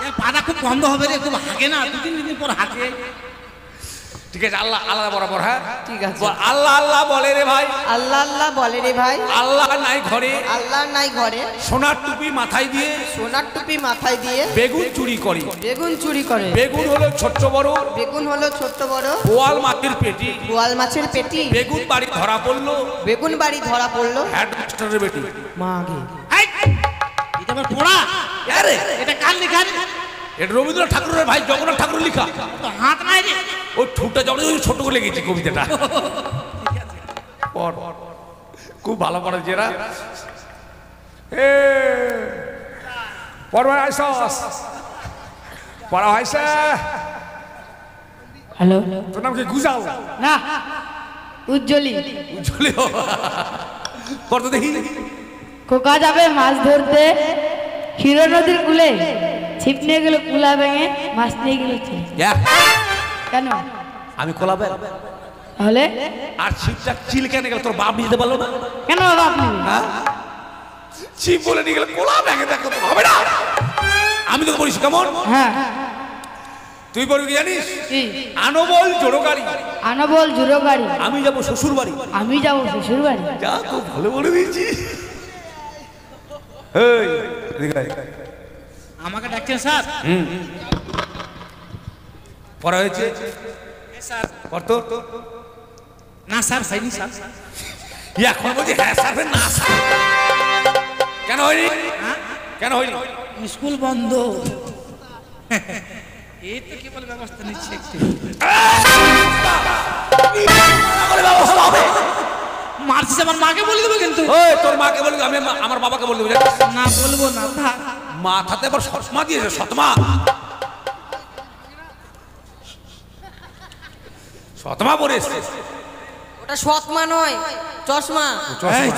এর পাটা খুব বন্ধ হবে রে, খুব হাগে না, দু তিন দিন পর হাগে। ঠিক আছে, আল্লাহ আল্লাহ বরাবর। হ্যাঁ ঠিক আছে। বল, আল্লাহ আল্লাহ বলে রে ভাই। আল্লাহ আল্লাহ বলে রে ভাই। আল্লাহ নাই ঘরে, আল্লাহ নাই ঘরে, সোনার টুপি মাথায় দিয়ে সোনার টুপি মাথায় দিয়ে বেগুন চুরি করে। বেগুন চুরি করে। বেগুন হলো ছোট্ট বড়, বেগুন হলো ছোট্ট বড়, বোয়াল মাটির পেটি। বোয়াল মাছের পেটি। বেগুন বাড়ি ধরা পড়লো বেগুন বাড়ি ধরা পড়লো হেডমাস্টারের বেটি। মাগে। এই, এটা আবার পড়া? রে? এটা কার লেখা রে? এটা রবীন্দ্রনাথ ঠাকুরের ভাই জগন্নাথ ঠাকুর লেখা। তো হাত নাই রে। ওই ঠুটটা যখন ওই ছোট করে লিখেছি কবিতাটা। পড়, খুব ভালো পড়েছে এরা। পড়বা আইসস, পড়া হয়েছে। হ্যালো তোর নাম কি গুজাল? না উজ্জ্বলি। উজ্জ্বলি পড় তো দেখি। খোকা যাবে মাছ ধরতে ক্ষীর নদীর কূলে, ছিপ নিয়ে গেল কুলা ভেঙে, মাছ নিয়ে গেল ছেলে। কেন? আমি কোলাবে তাহলে আর ছিপটা চিল কেন গেল? তোর বাপ নিতে পারলো না কেন বাবা আপনি? হ্যাঁ, ছিপ বলে নিয়ে গেলে কোলা ভেঙে দেখো তো হবে না। আমি তোকে বলিস কেমন? হ্যাঁ তুই বলবি কি জানিস? কি? আনবল জোড়ো গাড়ি, আনবল জুড়ো গাড়ি, আমি যাবো শ্বশুর বাড়ি। আমি যাবো শ্বশুর বাড়ি। যা খুব ভালো বলে দিয়েছি। এই, এদিকে আয়। আমাকে ডাকছেন স্যার? পড়া হয়েছে স্যার পড় তো। না স্যার হয়নি স্যার। এখন বলছি হ্যাঁ স্যার না স্যার। কেন হয়নি? কেন হয়নি? স্কুল বন্ধ। এই তো কেবল ব্যবস্থা নিচ্ছে একটু। মারছিস আমার মাকে বলে দেবো কিন্তু। ওই তোর মাকে বলবি, আমি আমার বাবাকে বলে দেবো। না বলবো না থাক। মাথাতে আবার সৎমা দিয়েছে, সৎমা। সৎমা পরে এসছে। ওটা সৎমা নয়, চশমা। এই,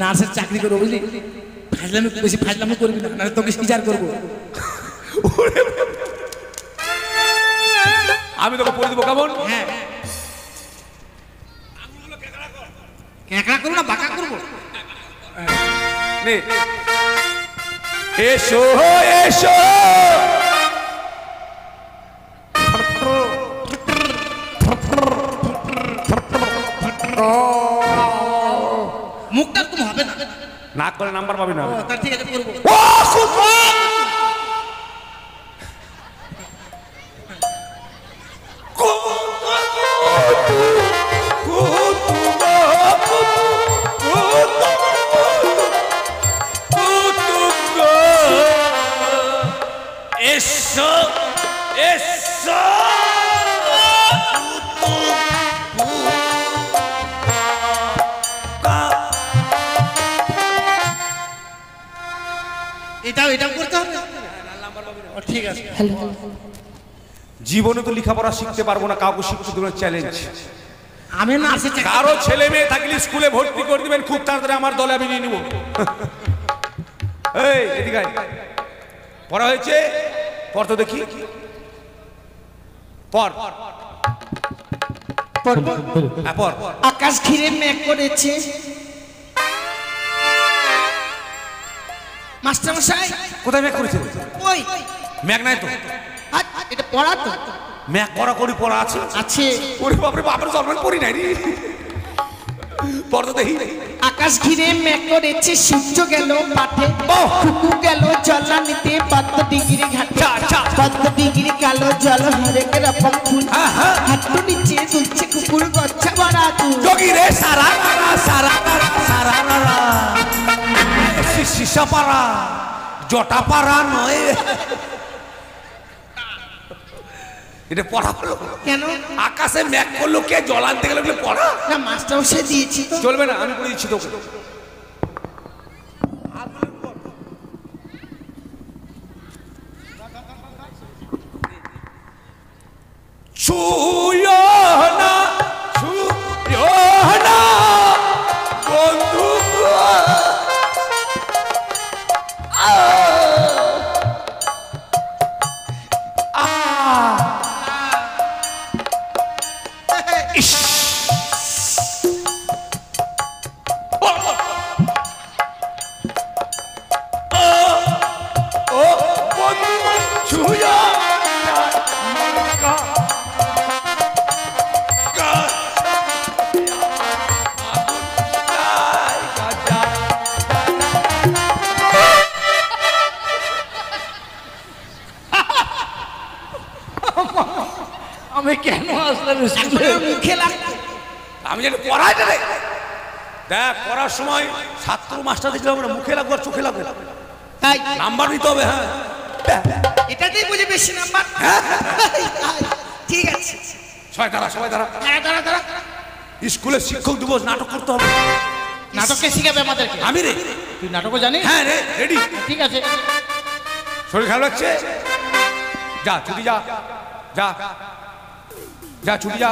নার্সের চাকরি করবো বুঝলি? ফাজলামি বেশি ফাজলামি করবি না, নাহলে তোকে সিজার করবো। আমি তোকে পরে দেবো কেমন? হ্যাঁ ক্যাঁকড়া করবো না বাঁকা করবো? নে। এসো এসো মুখটা তুমি হবে না। নাক করে নাম্বার পাবি না। ও, তা ঠিক আছে করবো। ও খুব এসো এসো এটাও করতে হবে। ও, ঠিক আছে। জীবনে তো লেখাপড়া শিখতে পারবো না, কাউকে শিখতে দেবো চ্যালেঞ্জ। আমি নার্সের চাকরি কারো ছেলে মেয়ে থাকলে স্কুলে ভর্তি করে দিবেন, খুব তাড়াতাড়ি আমার দলে আমি নিয়ে নিব। এই এদিকে আয়। পড়া হয়েছে পড় তো দেখি। পড় হ্যাঁ পড়। আকাশ ঘিরে মেঘ করেছে। মাস্টার মশাই কোথায় ম্যাক করেছে? ওই ম্যাক নাই তো। হাট, এটা পড়া তো ম্যাক করা করি পড়া আছে। আছে। ওরে বাপরে, বাপরে জন্মের পড়ি নাই রে। পড় তো দেখি। আকাশ ঘিরে মেঘ করেছে, সূর্য গেল পাঠে, কুকু গেল জলা নিতে, পদ্ম ডিগ্রি ঘাটে, পদ্ম ডিগ্রি কালো জল হরেক রকম ফুল, হাঁটু নিচে দুলছে কুকুর গচ্ছা ভরা দুল। যোগী রে সারা সারা সারা সারা শিশা পাড়া জটা পাড়া নয়। এটা পড়া হলো কেন? আকাশে ম্যাক করলো কে? জল আনতে গেলে পড়া না মাস্টার মশাই দিয়েছি তো। চলবে না, আমি করে দিচ্ছি তোকে। ছুঁয়ো না, ছুঁয়ো না বন্ধু গো। ইস ও বন্ধু ছুঁয়ো আমি কেন আসলাম স্কুলে? মুখে লাগতো। আমি জানি পড়াই রে। দেখ পড়ার সময় ছাত্র মাস্টার দেখলে হবে না, মুখে লাগবে আর চোখে লাগবে। তাই নাম্বার নিতে হবে। হ্যাঁ এটাতেই বুঝি বেশি নাম্বার। ঠিক আছে সবাই দাঁড়া, সবাই দাঁড়া। স্কুলে শিক্ষক দিবস, নাটক করতে হবে। নাটককে শিখাবে আমাদেরকে? আমি রে। তুই নাটকও জানিস? হ্যাঁ রে, রেডি। ঠিক আছে। শরীর খারাপ লাগছে? যা ছুটি, যা যা যা ছুটি, যা।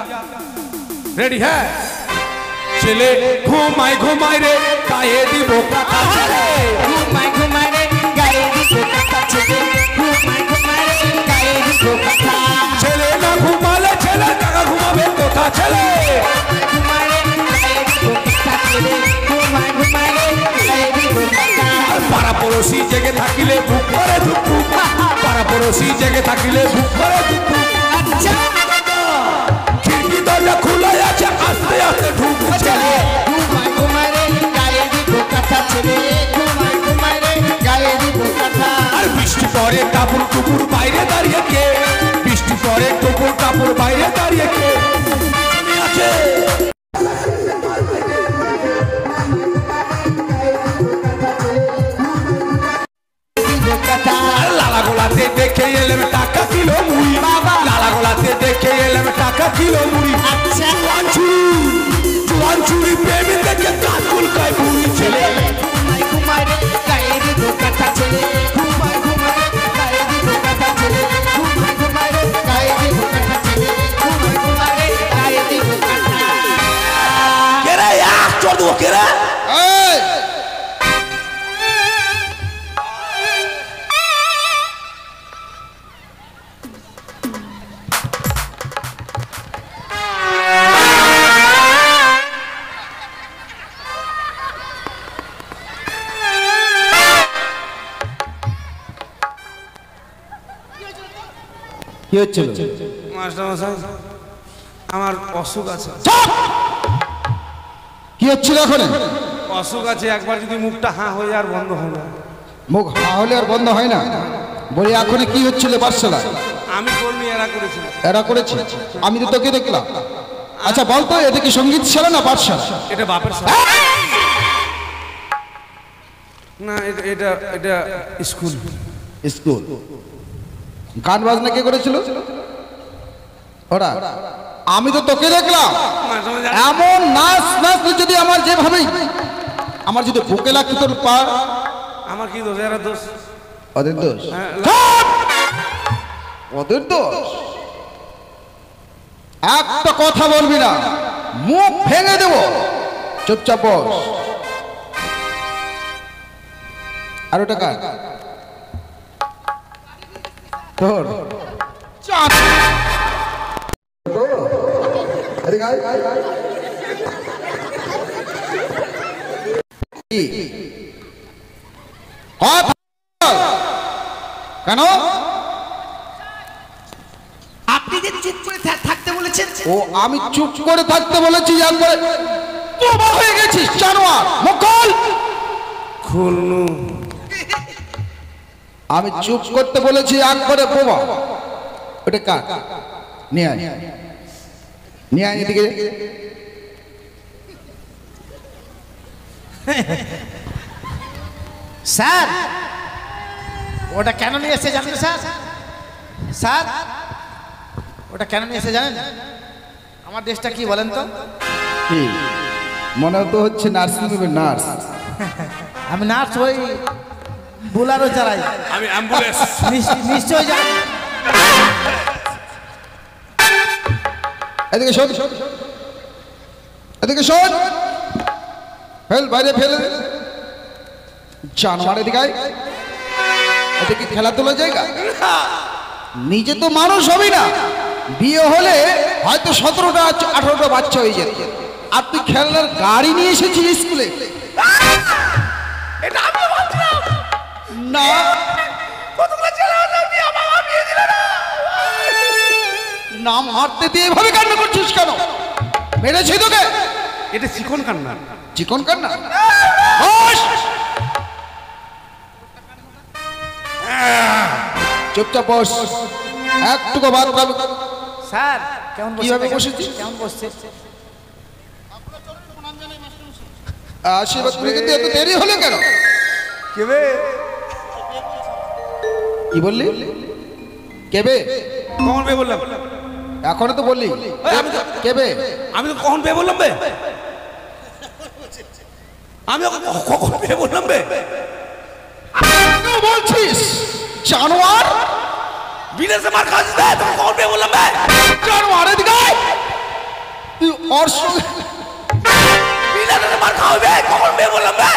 রেডি? হ্যাঁ। ছেলে ঘুমাই ঘুমাই রে গায়ে দিব কাঁথা, ছেলে ঘুমাই ঘুমাই রে গায়ে দিব কাঁথা, ছেলে ঘুমাই ঘুমাই রে গায়ে দিব কাঁথা। ছেলে না ঘুমালে ছেলে টাকা ঘুমাবে কোথা, ছেলে ঘুমাই রে গায়ে দিব কাঁথা, ছেলে ঘুমাই ঘুমাই রে গায়ে দিব কাঁথা। পাড়া পড়োশি জেগে থাকিলে বুক করে ধুক ধুক, পাড়া পড়োশি জেগে থাকিলে বুক করে ধুক ধুক। আচ্ছা খিড়কি দরজা খোলা আছে, আস্তে আস্তে ঢুক, ছেলে ঘুমাই ঘুমাই রে গায়ে দিব কাঁথা, ছেলে ঘুমাই ঘুমাই রে গায়ে দিব কাঁথা। আর বৃষ্টি পরে কাপড় টুপুর বাইরে দাঁড়িয়ে কে, বৃষ্টি পরে টুপুর কাপড় বাইরে দাঁড়িয়ে কে আছে। লালা গোলাতে দেখে এলাম টাকা কিলো মুড়ি, লালা গোলাতে দেখে এলাম টাকা কিলো মুড়ি। চুয়ান চুরি প্রেমী দেখে কাকুল কায় বুড়ি, ছেলে ঘুমাই ঘুমাই রে গায়ে দিব কাঁথা, ছেলে ঘুমাই ঘুমাই রে গায়ে দিব কাঁথা, ছেলে ঘুমাই ঘুমাই রে গায়ে দিব কাঁথা, ছেলে ঘুমাই ঘুমাই রে গায়ে দিব কাঁথা। কে রে? চোর দেবো কে রে? কি হচ্ছিল? মাস্টারমশাই আমার অসুখ আছে। কি হচ্ছিল এখন? অসুখ আছে, একবার যদি মুখটা হাঁ হয়ে আর বন্ধ হয় না। মুখ হা হলে আর বন্ধ হয় না? বলি এখন কি হচ্ছিল পাঠশালা? আমি কর্মী, এরা করেছি। এরা করেছে? আমি তো তোকে দেখলাম। আচ্ছা বলতো এটা কি সঙ্গীতশালা না পাঠশালা? এটা বাপের সাথে না, এটা এটা স্কুল। স্কুল। গান বাজনা কে করেছিল ওরা? আমি তো তোকে দেখলাম এমন নাচ নাচলে যদি আমার যেভাবে আমার যদি বুকে লাগতো তোর পা। আমার কি দোষ? এরা দোষ। ওদের দোষ? হ্যাঁ, ওদের দোষ? একটা কথা বলবি না, মুখ ভেঙে দেব। চুপচাপ বস। আর ওটা কার? তোর? কেন? আপনি যে চুপ করে থাকতে বলেছেন। ও আমি চুপ করে থাকতে বলেছি, একবারে বোবা হয়ে গেছিস জানোয়ার। মুকুল খুলনু। আমি চুপ করতে বলেছি, একবারে বোবা। ওটা কার? নিয়ে আয়, নিয়ে আয় এদিকে। স্যার ওটা কেন নিয়ে এসেছে জানেন স্যার? স্যার ওটা কেন নিয়ে এসেছে জানেন? আমার দেশটা কি বলেন তো? কি মনে তো হচ্ছে নার্সিং হোমের নার্স। আমি নার্স, ওই বুলারও চালাই। আমি অ্যাম্বুলেন্স। নিশ্চয়ই জানেন। এদিকে শোন, এদিকে শোন। ফেল বাইরে, ফেল। জানোয়ার এদিকে আয়। এটা কি খেলাধুলার জায়গা? নিজে তো মানুষ হবি না, বিয়ে হলে হয়তো 17টা 18টা বাচ্চা হয়ে যেত। আর তুই খেলনার গাড়ি নিয়ে এসেছিস স্কুলে? এটা আমি বলছিলাম না, কতগুলো ছেলে হলো বিয়ে বাবা বিয়ে দিল না। নাম হারতে দিয়ে এভাবে কান্না করছিস কেন? মেরেছি তোকে? এটা চিকন কান্না। চিকন কান্না? বস। চুপচাপ বস, একটুকু বাদ পাবি। স্যার কেমন কিভাবে বসেছি? কেমন বসছে? আশীর্বাদ করে কিন্তু এত দেরি হলো কেন? কেবে কি বললি? কেবে? কখন বে বললাম? এখনো তো বললি। আমি তো কেবে? আমি তো কখন বে বললাম বে? আমি কখন বে বললাম বে? কেন বলছিস জানোয়ার? বিদেশে মার খাচ্ছিস বে, তোকে কখন বে বললাম বে? জানোয়ার এদিকে আয়। তুই ওর সঙ্গে বিদেশে মার খাওয়াবে, কখন বে বললাম বে?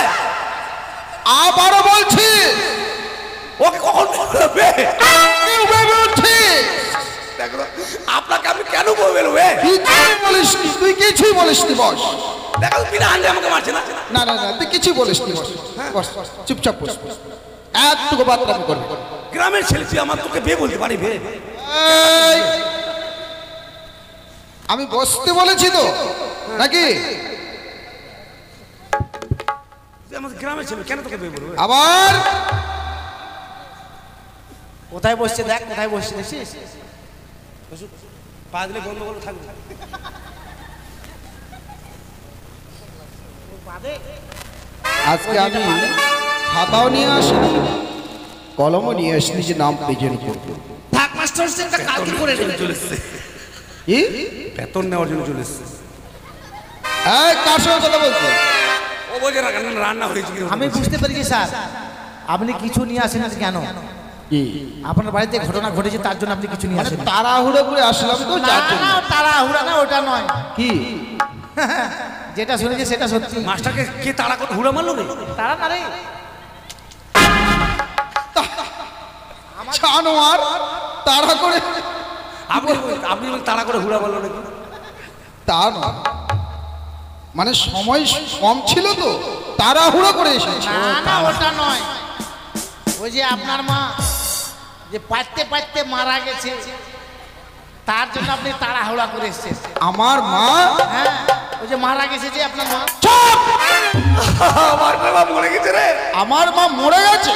আবারও বলছি ওকে কখন বে বললাম বে? কেউ বে বলছিস? দেখো তো, আপনাকে আমি কেন বলবো বে? কিছুই বলিসনি, তুই কিছুই বলিসনি বস। দেখো বিনা হাঙ্গে আমাকে মারছে না। না না না তুই কিছুই বলিসনি বস। বস চুপচাপ বস। এতটুকু বাতরামি করবি? গ্রামের ছেলে তুই আমার তোকে বে বলতে পারি বে? এই, আমি বসতে বলেছি তো নাকি? তুই আমার গ্রামের ছেলে, কেন তোকে বে বলবো? আবার কোথায় বসছে দেখ, কোথায় বসছে দেখছিস? পা দিলে বন্ধ করে থাকবে। আজকে আমি খাতাও নিয়ে আসিনি, কলমও নিয়ে আসিনি যে নাম প্রেজেন্ট করবো। থাক মাস্টার সেটা কালকে করে নেবে। চলে এসছে, কি? বেতন নেওয়ার জন্য চলে এসছে। এই কার সঙ্গে কথা বলছো? ও বলছে রান্না হয়েছে কি? আমি বুঝতে পেরেছি স্যার, আপনি কিছু নিয়ে আসেন কেন? কি আপনার বাড়িতে ঘটনা ঘটেছে তার জন্য আপনি কিছু নিয়ে মানে আসেন? তাড়াহুড়ো করে আসলাম তো না যার জন্য। না, তাড়াহুড়া না, ওটা নয়। কি যেটা শুনেছি সেটা সত্যি। মাস্টারকে কে তাড়া করে হুড়া মারলো রে? তাড়া না রে, জানোয়ার তাড়া করে? আপনি তাড়া করে হুড়া মারলো নাকি? তা নয়, মানে সময় কম ছিল তো তাড়াহুড়ো করে এসেছি। না না ওটা নয়। ওই যে আপনার মা যে পাইতে পাইতে মারা গেছে, তার জন্য আপনি তাড়াহুড়া করে এসেছেন। আমার মা? হ্যাঁ, ওই যে মারা গেছে যে আপনার মা। চুপ! আমার বাবা মরে গেছে রে। আমার মা মরে গেছে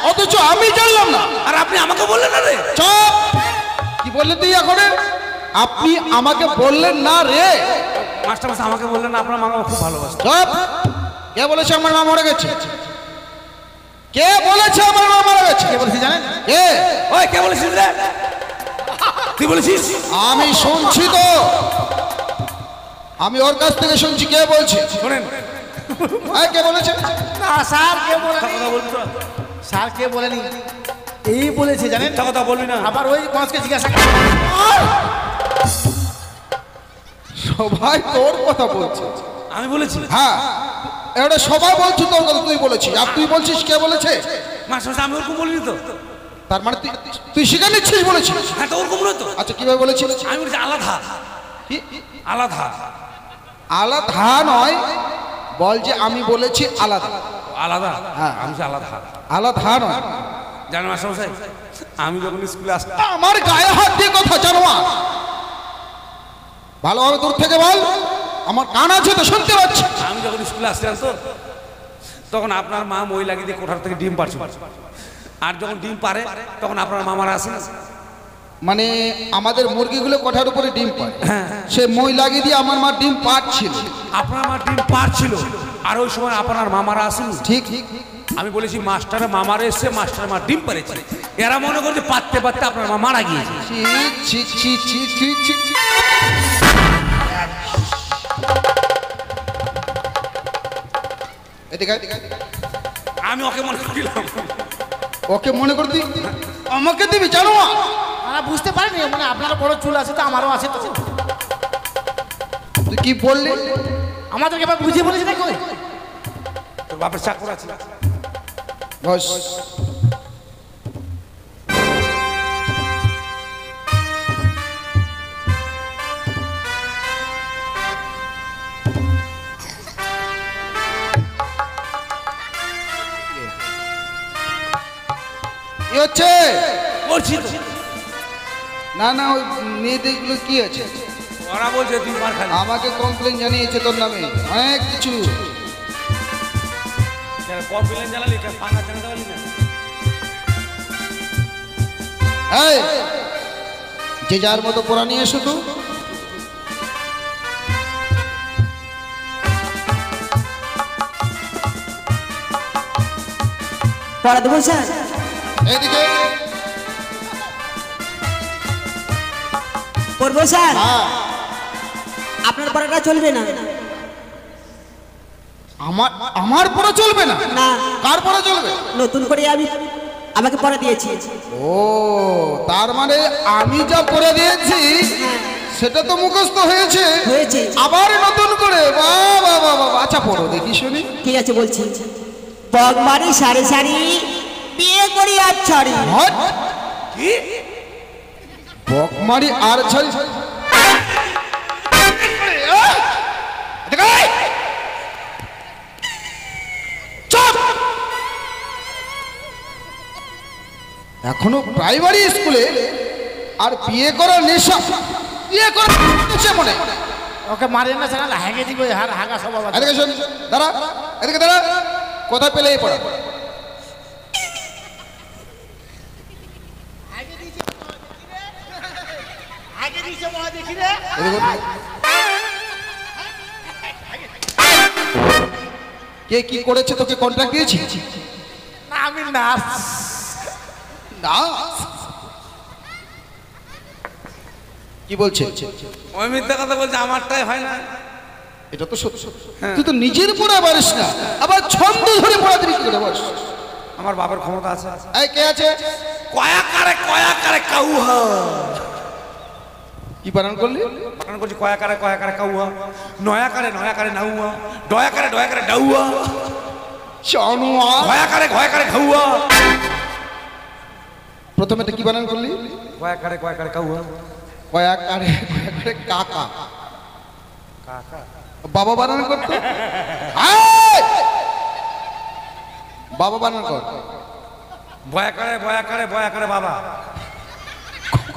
অথচ আমি জানলাম না। আর আপনি আমাকে বললেন না রে? চুপ! কি বললে তুই এখন? আপনি আমাকে বললেন না রে। মাস্টার মাস্টার আমাকে বললেন না আপনার মা খুব ভালোবাসে। চুপ! কে বলেছে আমার মা মরে গেছে? কে বলেছে আমার মা মরে গেছে? কে বলেছে জানেন? কে? ওই কে বলেছিস রে? তুই বলেছিস? আমি শুনছি তো, আমি ওর কাছ থেকে শুনছি। কে বলছে? শোনেন, হ্যাঁ কে বলেছে? না স্যার, কে বলেনি। কথা বলবি তো? স্যার কে বলেনি, এই বলেছে জানেন। মিথ্যা কথা বলবি না। আবার ওই কনসকে জিজ্ঞাসা করেন। সবাই তোর কথা বলছে। আমি বলেছি? হ্যাঁ, এটা সবাই বলছে তোর কথা, তুই বলেছিস। আর তুই বলছিস কে বলেছে? মাস্টার মাস্টার আমি ওরকম বলিনি তো। তার মানে তুই শিখে নিচ্ছিস বলেছিস? হ্যাঁ তো ওরকম নয় তো। আচ্ছা কিভাবে বলেছিস? আমি বলেছি আলাদা। কি? আলাদা। আলাদা নয়, বল যে আমি বলেছি আলাদা। আলাদা? হ্যাঁ। আমি বলছি আলাদা। আলাদা নয়। জানেন মাস্টার মশাই, আমি যখন স্কুলে আসতাম, আমার গায়ে হাত দিয়ে কথা জানোয়ার, ভালোভাবে দূর থেকে বল, আমার কান আছে তো শুনতে পাচ্ছি। আমি যখন স্কুলে আসতাম তো তখন আপনার মা মই লাগিয়ে দিয়ে কোঠার থেকে ডিম পারছিল। আর যখন ডিম পারে তখন আপনার মামারা আসে। মানে আমাদের মুরগিগুলো কোঠার উপরে ডিম পায়, সে মই লাগিয়ে দিয়ে আমার মা ডিম পাচ্ছিল। আপনার মা ডিম পারছিল আর ওই সময় আপনার মামারা আসেন। ঠিক। আমি বলেছি মাস্টারের মামারা এসে মাস্টার মা ডিম পারেছে। এরা মনে করছে পারতে পারতে আপনার মা মারা গিয়েছে। ছি ছি ছি ছি ছি ছি ছি। এদিকে আয়, এদিকে আয়। আমি ওকে মনে করিলাম। ওকে মনে করে তুই আমাকে দিবি জানো? আমরা বুঝতে পারিনি, মানে আপনারও বড় চুল আছে তো আমারও আছে তো। তুই কি বললি? আমাদেরকে এবার বুঝিয়ে বলেছে না কই? তোর বাপের চাকর আছে। বস। কি হচ্ছে? বলছি তো। না না ওই মেয়েদেরগুলো কি আছে? ওরা বলছে তুই মার খালি। আমাকে কমপ্লেন জানিয়েছে তোর নামে অনেক কিছু। কমপ্লেন জানালি কেন? ফাঁকা জানাতে পারলি না? এই যে যার মতো পড়া নিয়ে এসো তো। পড়া দেবো স্যার? এইদিকে পড়বো স্যার? হ্যাঁ। আপনার পড়াটা চলবে না। আমার পড়া চলবে না? না। কার পড়া চলবে? নতুন করে আমাকে পড়া দিয়েছি। ও, তার মানে আমি যা পড়ে দিয়েছি সেটা তো মুখস্থ হয়েছে। হয়েছে। আবার নতুন করে? বাহ বাহ বাহ বাহ। আচ্ছা পড়ো দেখি শুনি। ঠিক আছে বলছি। পগমারি সারি সারি বিয়ে করি আর ছাড়ি। কি? বকমারি আর ছাড়ি? এখনো প্রাইমারি স্কুলে আর বিয়ে করার নেশা? বিয়ে করার নেশা মনে? ওকে মারিয়ে না সেটা হ্যাঙ্গে দিব আর হাগা সব আবার। এদিকে শোন, দাঁড়া, এদিকে দাঁড়া। কোথায় পেলে এই পড়া? কে কি করেছে তোকে কন্ট্রাক্ট দিয়েছি? না আমি নার্স। না, কি বলছে? ওই মিথ্যা কথা বলছে, আমারটাই হয় না। এটা তো সত্য। তুই তো নিজের পড়া পারিস না, আবার ছন্দ ধরে পড়া দিবি কি করে বস? আমার বাবার ক্ষমতা আছে। এই কে আছে? কয়াকারে কাউহা। কি বানান করলি? বানান করছি কয়াকারে কাউহা, নয়াকারে নাউয়া, ডয়াকারে ডাউয়া, চানুয়া। ঘয়াকারে ঘাউয়া। প্রথমে এটা কি বানান করলি? কয়াকারে কাউহা। কয়াকারে কাকা। বাবা বানান করতো? বাবা বানান কর। বয়াকারে বাবা।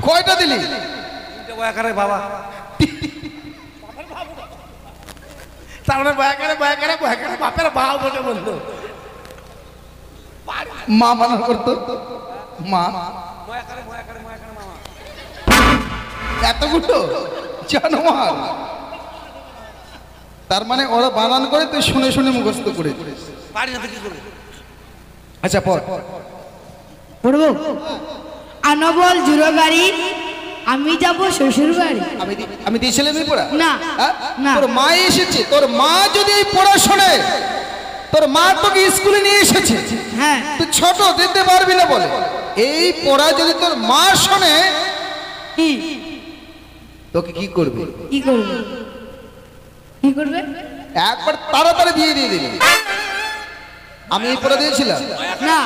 কয়টা দিলি? বয়াকারে বাবা। তার মানে বয়াকারে বাপের ভাও বলে বলতো। মা বানান করতো? মা। বয়াকারে মামা। এতগুলো জানোয়ার। তার মানে ওরা বানান করে তুই শুনে শুনে মুখস্থ করে। পারি না তো কি করবো? আচ্ছা পড়। পড়বো। আনবল জুড়ো গাড়ি, আমি যাব শ্বশুর বাড়ি। আমি দিয়েছিলাম এই পড়া? না, হ্যাঁ? না। তোর মা এসেছে, তোর মা যদি এই পড়া শোনে, তোর মা তোকে স্কুলে নিয়ে এসেছে, হ্যাঁ, তুই ছোট দিতে পারবি না বলে এই পড়া যদি তোর মা শোনে কি তোকে কি করবে? কি করবে? কি করবে? একবার তাড়াতাড়ি বিয়ে দিয়ে দিবি। আমি এই পড়া দিয়েছিলাম না,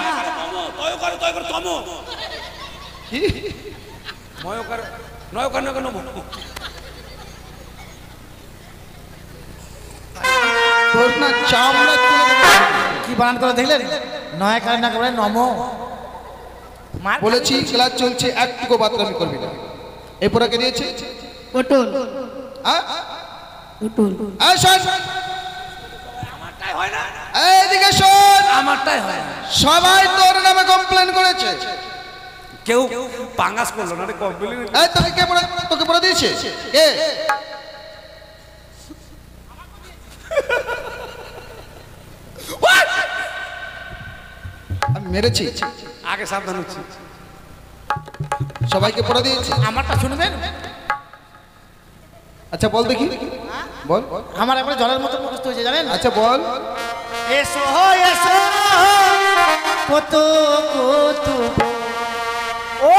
তোর না চামড়া তুলে দেবো। কি বানান করে দেখলেন? নয়াকারে না করে নমো। বলেছি ক্লাস চলছে, একটুকু বাতরামি করবি না। এই পড়াকে দিয়েছে? পটল হ্যাঁ? পটল। এই শোন, আমারটাই হয় না। এইদিকে শোন, আমারটাই হয় না। সবাই তোর নামে কমপ্লেন করেছে। কেউ পাঙ্গাস করলো না রে, কমপ্লেন। এই তোকে কে পড়া, তোকে পড়া দিয়েছে কে? আমি মেরেছি? আগে সাবধান হচ্ছি। সবাইকে পড়া দিয়েছে? আমারটা শুনবেন? আচ্ছা বল দেখি, বল। আমার একবার জলের মতো মুখস্থ হয়েছে জানেন? আচ্ছা বল। এসো এসো কত কত ও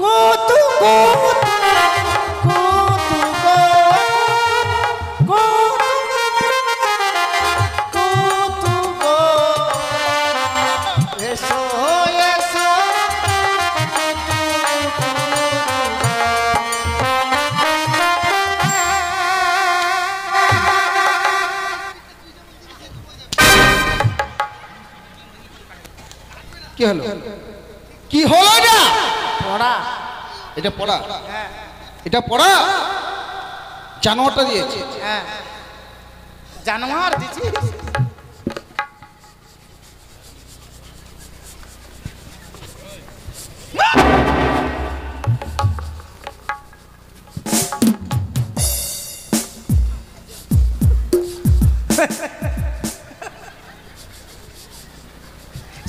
কত কত এসো এসো কি হলো? কি হলো? এটা পড়া। এটা পড়া? এটা পড়া? জানোয়ারটা দিয়েছে? হ্যাঁ জানোয়ার দিছি।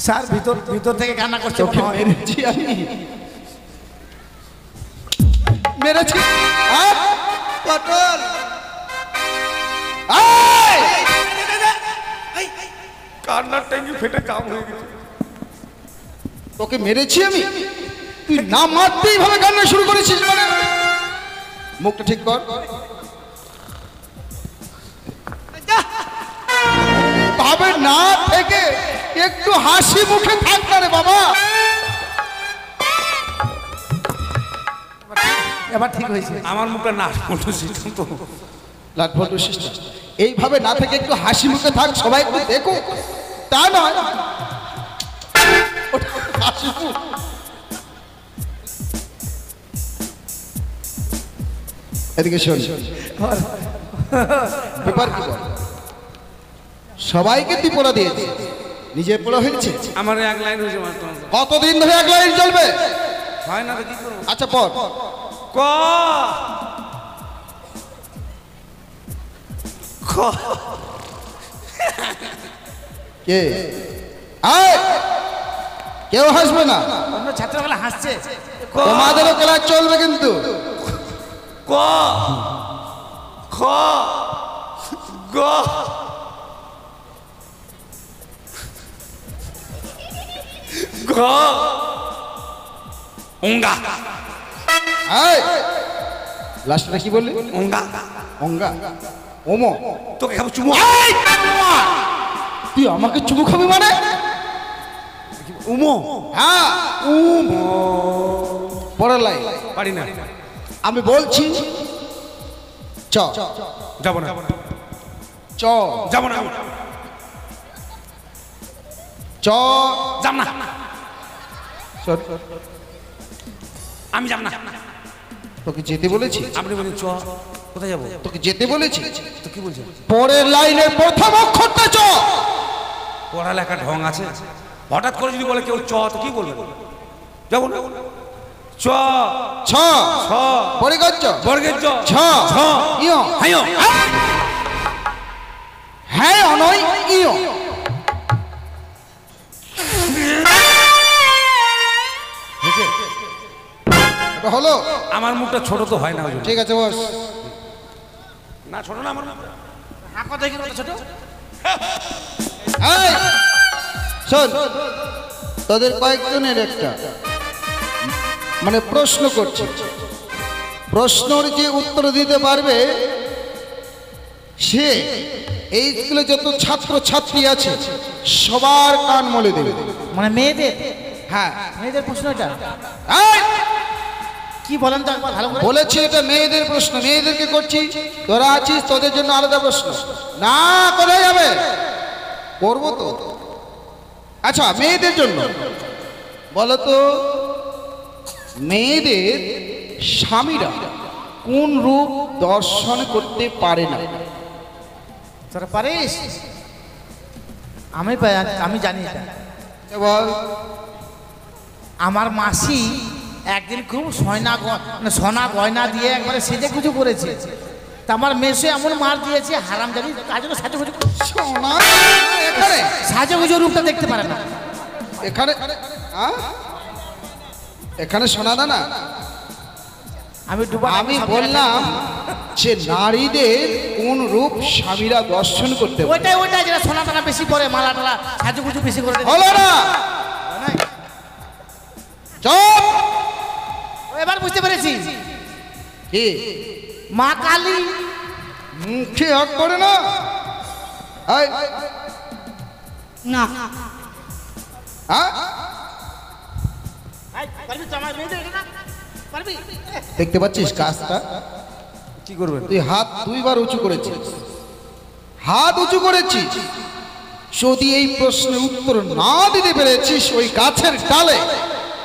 স্যার ভিতর থেকে কান্না করছে মনে হয়। মেরেছি আমি। মেরেছি? পটল কান্নার ট্যাঙ্কি ফেটে কাম হয়ে গেছে। তোকে মেরেছি আমি? তুই না মারতেই ভাবে কান্না শুরু করেছিস মানে? মুখটা ঠিক কর। ভাবে না থেকে একটু হাসি মুখে থাক না রে বাবা। এবার ঠিক হয়েছে। আমার মুখটা না ফটো সিস্টেম তো লাটফটো সিস্টেম। এইভাবে না থেকে একটু হাসি মুখে থাক, সবাই একটু দেখো। তা নয় ওটা হাসি মুখ। এদিকে শোন, ব্যাপার কি বল? সবাইকে তুই পোড়া দিয়েছিস, নিজে পোড়া হয়েছে? আমার এক লাইন হয়েছে মাত্র। কতদিন ধরে এক লাইন চলবে? হয় না তো কি করবো? আচ্ছা পর। ক খ কে? আয়, কেউ হাসবে না। অন্য ছাত্রগুলো হাসছে। তোমাদেরও ক্লাস চলবে কিন্তু। ক খ গ ঘ অঙ্গা। আয়, লাস্টটা কি বললি? অঙ্গা। অঙ্গা। ওমো, তোকে খাবো চুমু। তুই আমাকে চুমু খাবি মানে? উমো। হ্যাঁ, উমো পরের লাইন পারি না। আমি বলছি চ। যাবো না, চ। যাবো না, চ। যাব না, শোন, আমি যাব না। তোকে যেতে বলেছি? আপনি বলেন চ, কোথায় যাবো? তোকে যেতে বলেছি তো কি বলছেন? পরের লাইনের প্রথম অক্ষরটা চ। পড়ালেখার ঢং আছে? হঠাৎ করে যদি বলে কেউ চ, তো কি বলবে? যাবো না। চ ছ। ছ পরিগজ চ। বর্গের চ ছ। ছ ইয়। হাইও। হ্যাঁ অনয় ইয়। এটা হলো? আমার মুখটা ছোট তো হয় না ওই জন্য। ঠিক আছে বস। না ছোট না আমার মুখটা। হ্যাঁ কথা কি ছোট? এই, শোন, তোদের কয়েকজনের একটা মানে প্রশ্ন করছে, প্রশ্নর যে উত্তর দিতে পারবে সে এই স্কুলে যত ছাত্র ছাত্রী আছে সবার কান মলে দেবে। মানে মেয়েদের? হ্যাঁ, মেয়েদের প্রশ্ন এটা? এই, কি বলেন তো একবার ভালো করে। বলেছি এটা মেয়েদের প্রশ্ন, মেয়েদেরকে করছি। তোরা আছিস, তোদের জন্য আলাদা প্রশ্ন না। কোথায় যাবে? করবো তো। আচ্ছা, মেয়েদের জন্য বলো তো, মেয়েদের স্বামীরা কোন রূপ দর্শন করতে পারে না? তোরা পারিস? আমি জানি এটা। বল। আমার মাসি একদিন খুব সোনা গয়না দিয়ে একবারে সেজে গুজু করেছে। তা আমার মেসে এমন মার দিয়েছে, হারাম জানি তার জন্য সাজুগুজু সোনা এখানে? সাজুগুজু রূপটা দেখতে পারে না। এখানে এখানে সোনা দানা? আমি বললাম যে নারীদের কোন রূপ স্বামীরা দর্শন করতে পারে? ওইটাই যেটা সোনা দানা বেশি পরে, মালা টালা সাজুগুজু বেশি করে। হলো না? চুপ। এবার বুঝতে পেরেছি। কি? মা কালী। মুখে হক করে না? এই, না হ্যাঁ? দেখতে পাচ্ছিস কাজটা? কি করবেন? তুই হাত দুইবার উঁচু করেছিস, হাত উঁচু করেছিস। যদি এই প্রশ্নের উত্তর না দিতে পেরেছিস, ওই গাছের ডালে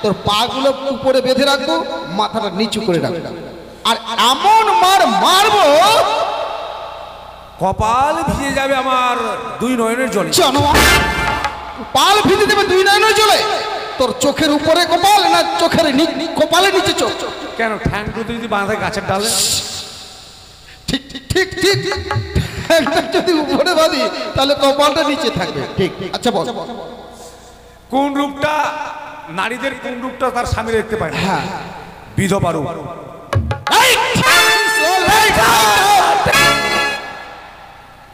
তোর পাগুলো উপরে বেঁধে রাখবো, মাথাটা নিচু করে রাখবো, আর এমন মার মারবো কপাল ভিজে যাবে আমার দুই নয়নের জলে। পাল ভিজে দেবে দুই নয়নের জলে? তোর চোখের উপরে কপাল না চোখের কপালের নিচে চোখ? কেন ঠ্যাং দুটো যদি বাঁধে গাছের ডালে? ঠিক ঠিক ঠিক ঠিক। ঠ্যাংটা যদি উপরে বাঁধি তাহলে কপালটা নিচে থাকবে। ঠিক। আচ্ছা বল, কোন রূপটা নারীদের, কোন রূপটা তার স্বামী দেখতে পায়? হ্যাঁ, বিধবা রূপ।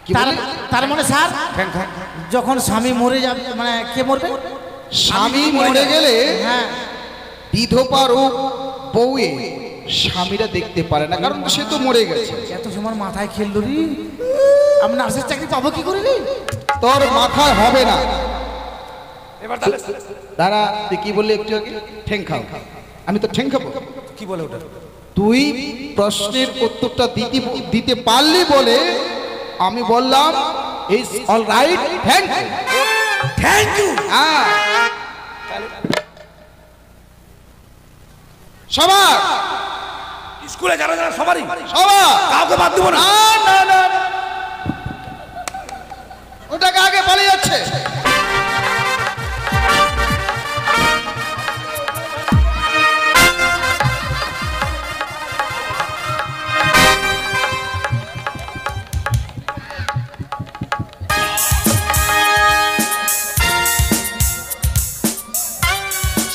কি তার- বলে? তার মানে স্যার ঠ্যাং ঠ্যাং। যখন স্বামী মরে যাবে মানে কে মরবে? স্বামী মরে গেলে হ্যাঁ বিধবা রূপ বউয়ে স্বামীরা দেখতে পারে না, কারণ সে তো মরে গেছে। এত সময় মাথায় খেললো রে, আমি নার্সের চাকরি পাবো কি করে রে? তোর মাথায় হবে না। এবার তাহলে দাঁড়া, তুই কি বললি একটু আগে? ঠেং খাও। আমি তো ঠেং খাবো? কি বলে ওটা? তুই প্রশ্নের উত্তরটা দিতে পারলি বলে আমি বললাম is all right, thank you. Thank you. হ্যাঁ, সবার স্কুলে যারা যারা সবারই, সবার কাউকে বাদ দেবো না। না না না, ওটাকে আগে পালিয়ে যাচ্ছে।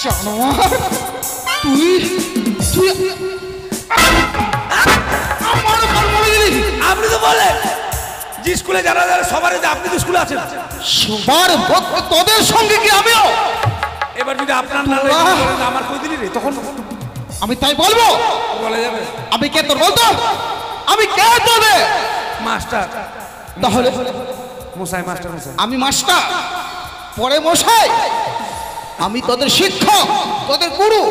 জানোয়ার, তুই তুই আমার ঘর বলে দিলি। আপনি তো বলেন যে স্কুলে যারা যারা সবারই, আপনি তো স্কুলে আছেন। সবার তোদের সঙ্গে কি আমিও? এবার যদি আপনার না লাগে, বলেন, আমার কই দিলি রে, তখন আমি তাই বলবো? বলা যাবে আমি কে তোর বলতো? আমি কে তোদের? মাস্টার। তাহলে মশাই, মাস্টার মশাই। আমি মাস্টার, পরে মশাই, আমি তোদের শিক্ষক, তোদের গুরু,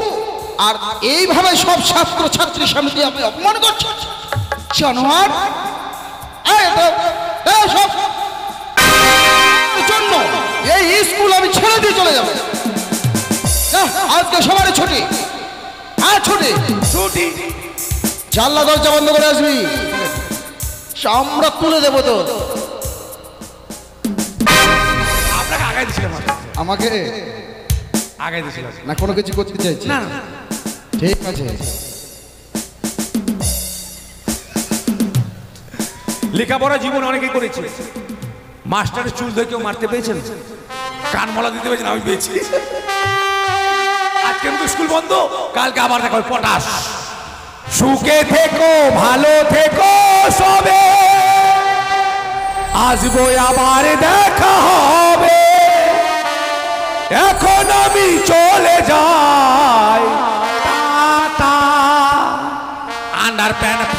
আর এইভাবে সব ছাত্র ছাত্রী সমিতি আমি অপমান করছি। জানোয়ার, সব জন্য এই স্কুল আমি ছেড়ে দিয়ে চলে যাবো। আজকে সবারই ছুটি। হ্যাঁ ছুটি। ছুটি। জানলা দরজা বন্ধ করে আসবি, আমরা তুলে দেবো তো। আপনাকে আগাই দিছিলাম, আমাকে আগাই দিছিলাম। না কোনো কিছু করতে চাইছি না না? না, ঠিক আছে। লেখাপড়া জীবনে অনেকেই করেছে। মাস্টারের চুল ধরে কেউ মারতে পেয়েছেন? কান মলা দিতে পেরেছেন? আমি পেয়েছি। আজকে কিন্তু স্কুল বন্ধ, কালকে আবার দেখা হবে পটাশ। সুখে থেকো, ভালো থেকো সবে, আসবো আবার দেখা হবে। এখন আমি চলে যাই, টাটা। Under pant